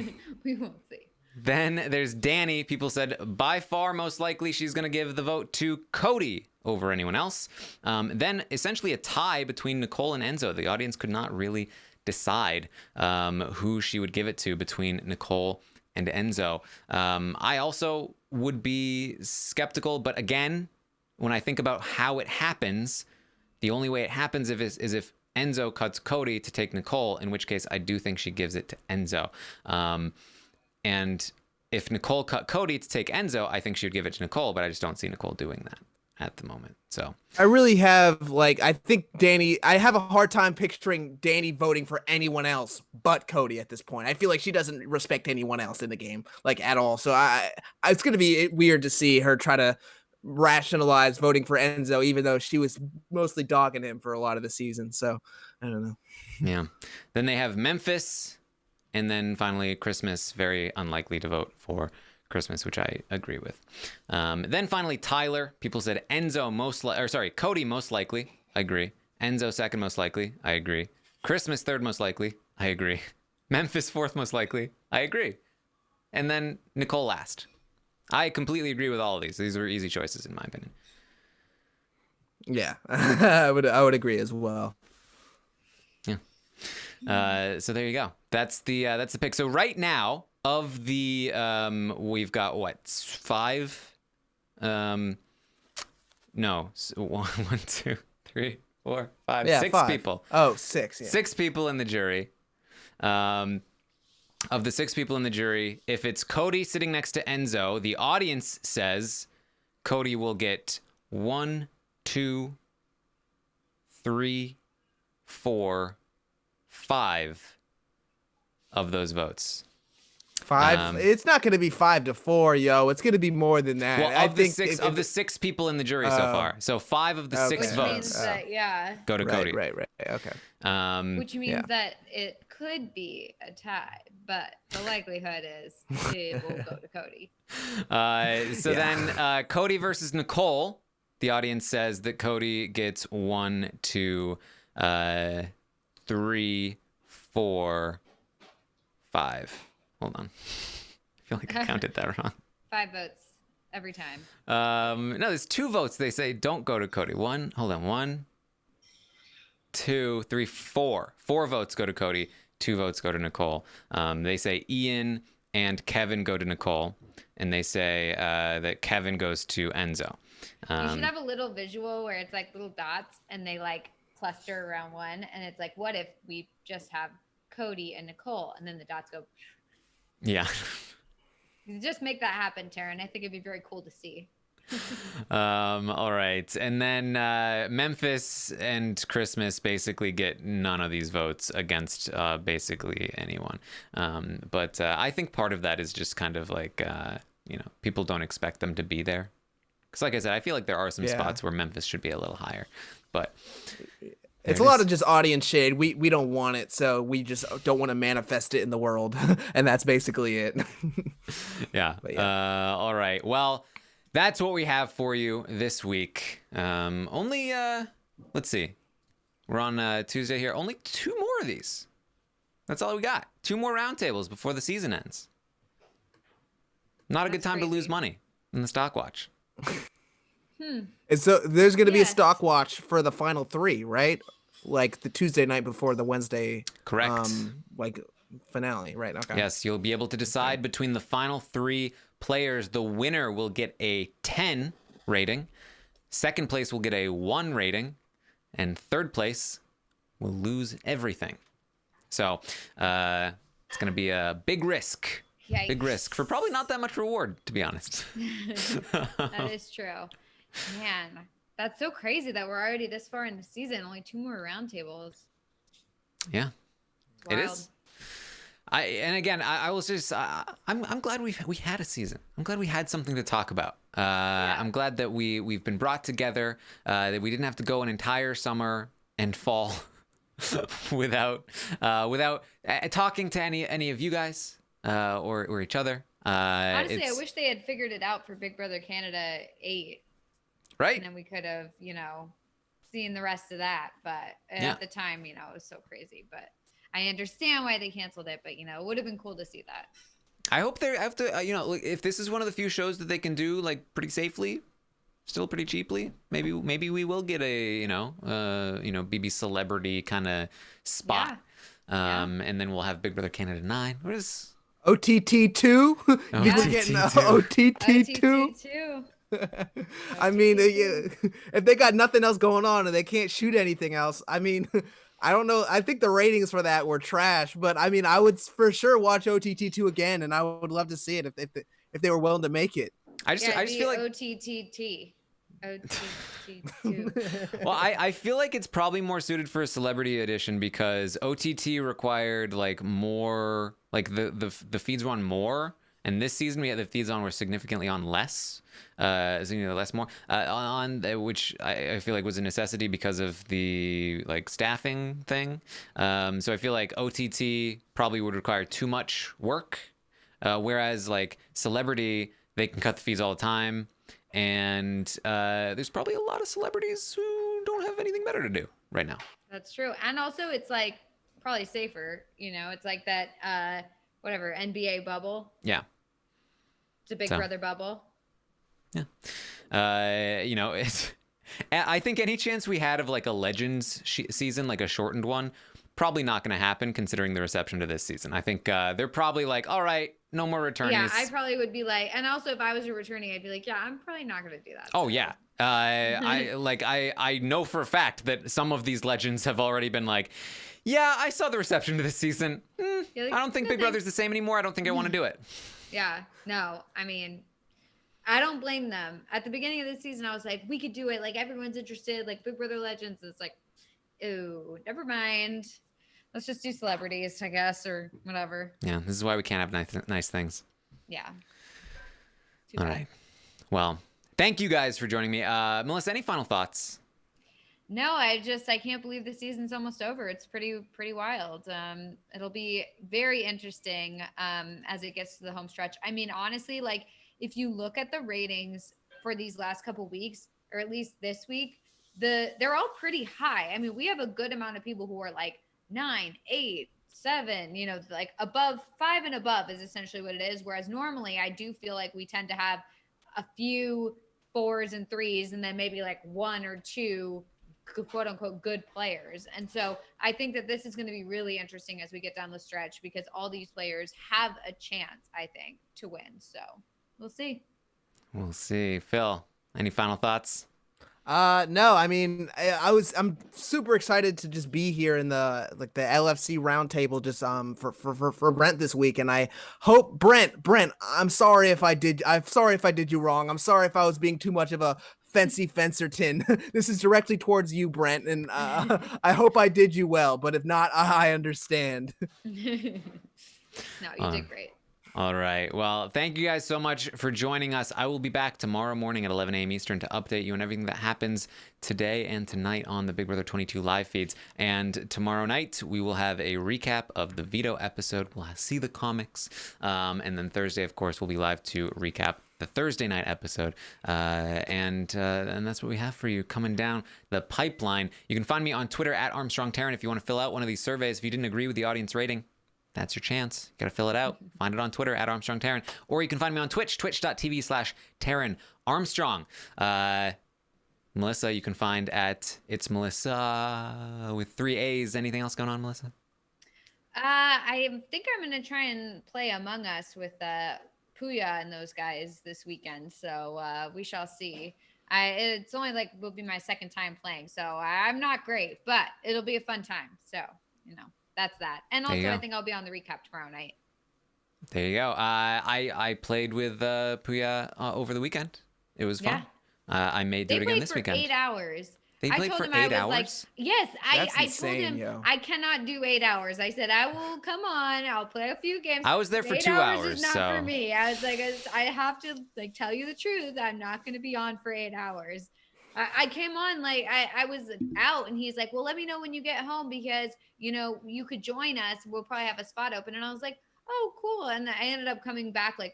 We won't see. Then there's Danny. People said by far most likely she's going to give the vote to Cody over anyone else. Then essentially a tie between Nicole and Enzo. The audience could not really decide who she would give it to between Nicole and Enzo. I also would be skeptical, but again, when I think about how it happens, the only way it happens is if Enzo cuts Cody to take Nicole, in which case I do think she gives it to Enzo. And if Nicole cut Cody to take Enzo, I think she would give it to Nicole, but I just don't see Nicole doing that at the moment. So I really have, like, I think I have a hard time picturing Danny voting for anyone else but Cody at this point. I feel like she doesn't respect anyone else in the game, like, at all. So it's going to be weird to see her try to rationalize voting for Enzo, even though she was mostly dogging him for a lot of the season. So I don't know. Yeah. Then they have Memphis, and then finally Christmas, very unlikely to vote for Christmas, which I agree with. Then finally Tyler. People said Cody most likely. I agree. Enzo second most likely. I agree. Christmas third most likely. I agree. Memphis fourth most likely. I agree. And then Nicole last. I completely agree with all of these. These were easy choices in my opinion. Yeah, I would agree as well. Yeah. So there you go. That's the pick. So right now, of the we've got what, 5? No, 1, 2, 3, 4, 5, yeah, 6 5. people. Oh, 6. Yeah. 6 people in the jury. Of the 6 people in the jury, if it's Cody sitting next to Enzo, the audience says Cody will get 1, 2, 3, 4, 5 of those votes. 5. It's not going to be 5-4, yo. It's going to be more than that. Well, I of the think six six people in the jury so far, so 5 of the 6 Which votes means that, go to Cody. Right. Okay. Which means that it could be a tie, but the likelihood is it will go to Cody. Then Cody versus Nicole. The audience says that Cody gets 1, 2, 3, 4, 5. Hold on. I feel like I counted that wrong. 5 votes every time. No, there's 2 votes. They say don't go to Cody. 1, 2, 3, 4. 4 votes go to Cody. 2 votes go to Nicole. They say Ian and Kevin go to Nicole, and they say that Kevin goes to Enzo. You should have a little visual where it's like little dots and they like cluster around one, and it's like, what if we just have Cody and Nicole, and then the dots go. Yeah. Just make that happen, Taryn. I think it'd be very cool to see. All right. And then Memphis and Christmas basically get none of these votes against basically anyone. But I think part of that is just kind of like, people don't expect them to be there. Because like I said, I feel like there are some spots where Memphis should be a little higher. But it's a lot of just audience shade. We don't want it, so we just don't want to manifest it in the world. And that's basically it. Yeah. All right. Well, that's what we have for you this week. Let's see. We're on Tuesday here. Only 2 more of these. That's all we got. 2 more roundtables before the season ends. Not a good time to lose money in the stock watch. And so there's going to be a stock watch for the final 3, right? Like the Tuesday night before the Wednesday. Correct. Finale, right? Okay. Yes, you'll be able to decide between the final 3 players. The winner will get a 10 rating. Second place will get a 1 rating. And third place will lose everything. So it's going to be a big risk. Yikes. Big risk for probably not that much reward, to be honest. That is true. Man, that's so crazy that we're already this far in the season. Only 2 more roundtables. Yeah, Wild. it is. I was just I'm glad we had a season. I'm glad we had something to talk about. I'm glad that we've been brought together. That we didn't have to go an entire summer and fall without talking to any of you guys or each other. Honestly, I wish they had figured it out for Big Brother Canada 8. Right. And then we could have, seen the rest of that. But at the time, it was so crazy. But I understand why they canceled it. But, it would have been cool to see that. I hope they have to, if this is one of the few shows that they can do like pretty safely, still pretty cheaply, maybe we will get a, BB celebrity kind of spot. Yeah. And then we'll have Big Brother Canada 9. What is OTT2? We're getting OTT2. OTT2. I mean, if they got nothing else going on and they can't shoot anything else, I mean, I don't know. I think the ratings for that were trash, but I mean, I would for sure watch OTT2 again, and I would love to see it if they were willing to make it. I just feel like OTT2. OTT2. Well, I feel like it's probably more suited for a celebrity edition because OTT required like more, like the feeds were on more. And this season, the feeds on were significantly on less, less more, which I feel like was a necessity because of the like staffing thing. So I feel like OTT probably would require too much work, whereas like celebrity, they can cut the feeds all the time, and there's probably a lot of celebrities who don't have anything better to do right now. That's true, and also it's like probably safer. It's like that NBA bubble. Yeah. It's a Big Brother bubble. Yeah. I think any chance we had of like a Legends season, like a shortened one, probably not going to happen considering the reception to this season. I think they're probably like, all right, no more returnees. Yeah, I probably would be like, and also if I was a returning, I'd be like, yeah, I'm probably not going to do that. Oh, yeah. I know for a fact that some of these Legends have already been like, yeah, I saw the reception to this season. I don't think Big Brother's the same anymore. I don't think I want to do it. Yeah, no, I mean, I don't blame them. At the beginning of the season, I was like, we could do it. Like, everyone's interested. Like, Big Brother Legends. It's like, Ooh, never mind. Let's just do celebrities, I guess, or whatever. Yeah, this is why we can't have nice things. Yeah. All right. Well, thank you guys for joining me. Melissa, any final thoughts? No, I can't believe the season's almost over. It's pretty wild. It'll be very interesting as it gets to the home stretch. I mean, honestly, like if you look at the ratings for these last couple weeks, or at least this week, they're all pretty high. I mean, we have a good amount of people who are like 9, 8, 7, you know, like above 5 and above is essentially what it is. Whereas normally I do feel like we tend to have a few 4s and 3s and then maybe like 1 or 2 quote unquote good players. And so I think that this is going to be really interesting as we get down the stretch because all these players have a chance, I think, to win. So we'll see. We'll see. Phil, any final thoughts? No, I mean, I'm super excited to just be here in the LFC Roundtable just for Brent this week, and I hope Brent, I'm sorry if I did you wrong. I'm sorry if I was being too much of a fancy fencerton. This is directly towards you, Brent, and I hope I did you well, but if not, I understand. No, you did great. All right. Well, thank you guys so much for joining us. I will be back tomorrow morning at 11 a.m. Eastern to update you on everything that happens today and tonight on the Big Brother 22 live feeds. And tomorrow night, we will have a recap of the veto episode. We'll see the comics. And then Thursday, of course, we'll be live to recap the Thursday night episode. And that's what we have for you coming down the pipeline. You can find me on Twitter at Armstrong Taryn if you want to fill out one of these surveys. If you didn't agree with the audience rating, that's your chance. You got to fill it out. Find it on Twitter at Armstrong Taryn. Or you can find me on Twitch, twitch.tv/Taryn Armstrong. Melissa, you can find at It's Melissa with 3 A's. Anything else going on, Melissa? I think I'm going to try and play Among Us with Puya and those guys this weekend. So we shall see. It's only will be my second time playing. So I'm not great, but it'll be a fun time. So, you know. That's that. And also, I think I'll be on the recap tomorrow night. There you go. I played with Puya over the weekend. It was fun. Yeah. I may do it again this weekend. They played for 8 hours. They played for 8 hours? Yes. I insane, told him yo. I cannot do 8 hours. I said, I will come on. I'll play a few games. I was there for 2 hours. Is not for me. I was like, I have to tell you the truth. I'm not going to be on for 8 hours. I came on I was out and he's like, well, let me know when you get home because, you know, you could join us. We'll probably have a spot open. And I was like, oh, cool. And I ended up coming back 5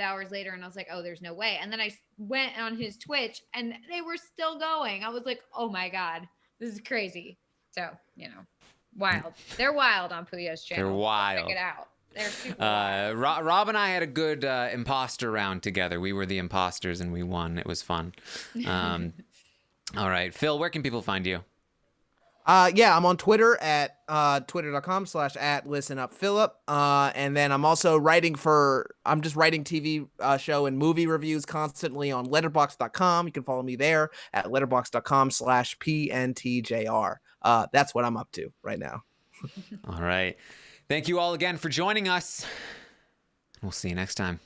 hours later and I was like, oh, there's no way. And then I went on his Twitch and they were still going. I was like, oh my God, this is crazy. So, you know, wild. They're wild on Puya's channel. They're wild. Check it out. They're super wild. Rob and I had a good imposter round together. We were the imposters and we won. It was fun. All right, Phil, where can people find you? Yeah, I'm on Twitter at twitter.com/@listenupphilip. And then I'm also writing TV show and movie reviews constantly on letterboxd.com. You can follow me there at letterboxd.com/PNTJR. That's what I'm up to right now. All right. Thank you all again for joining us. We'll see you next time.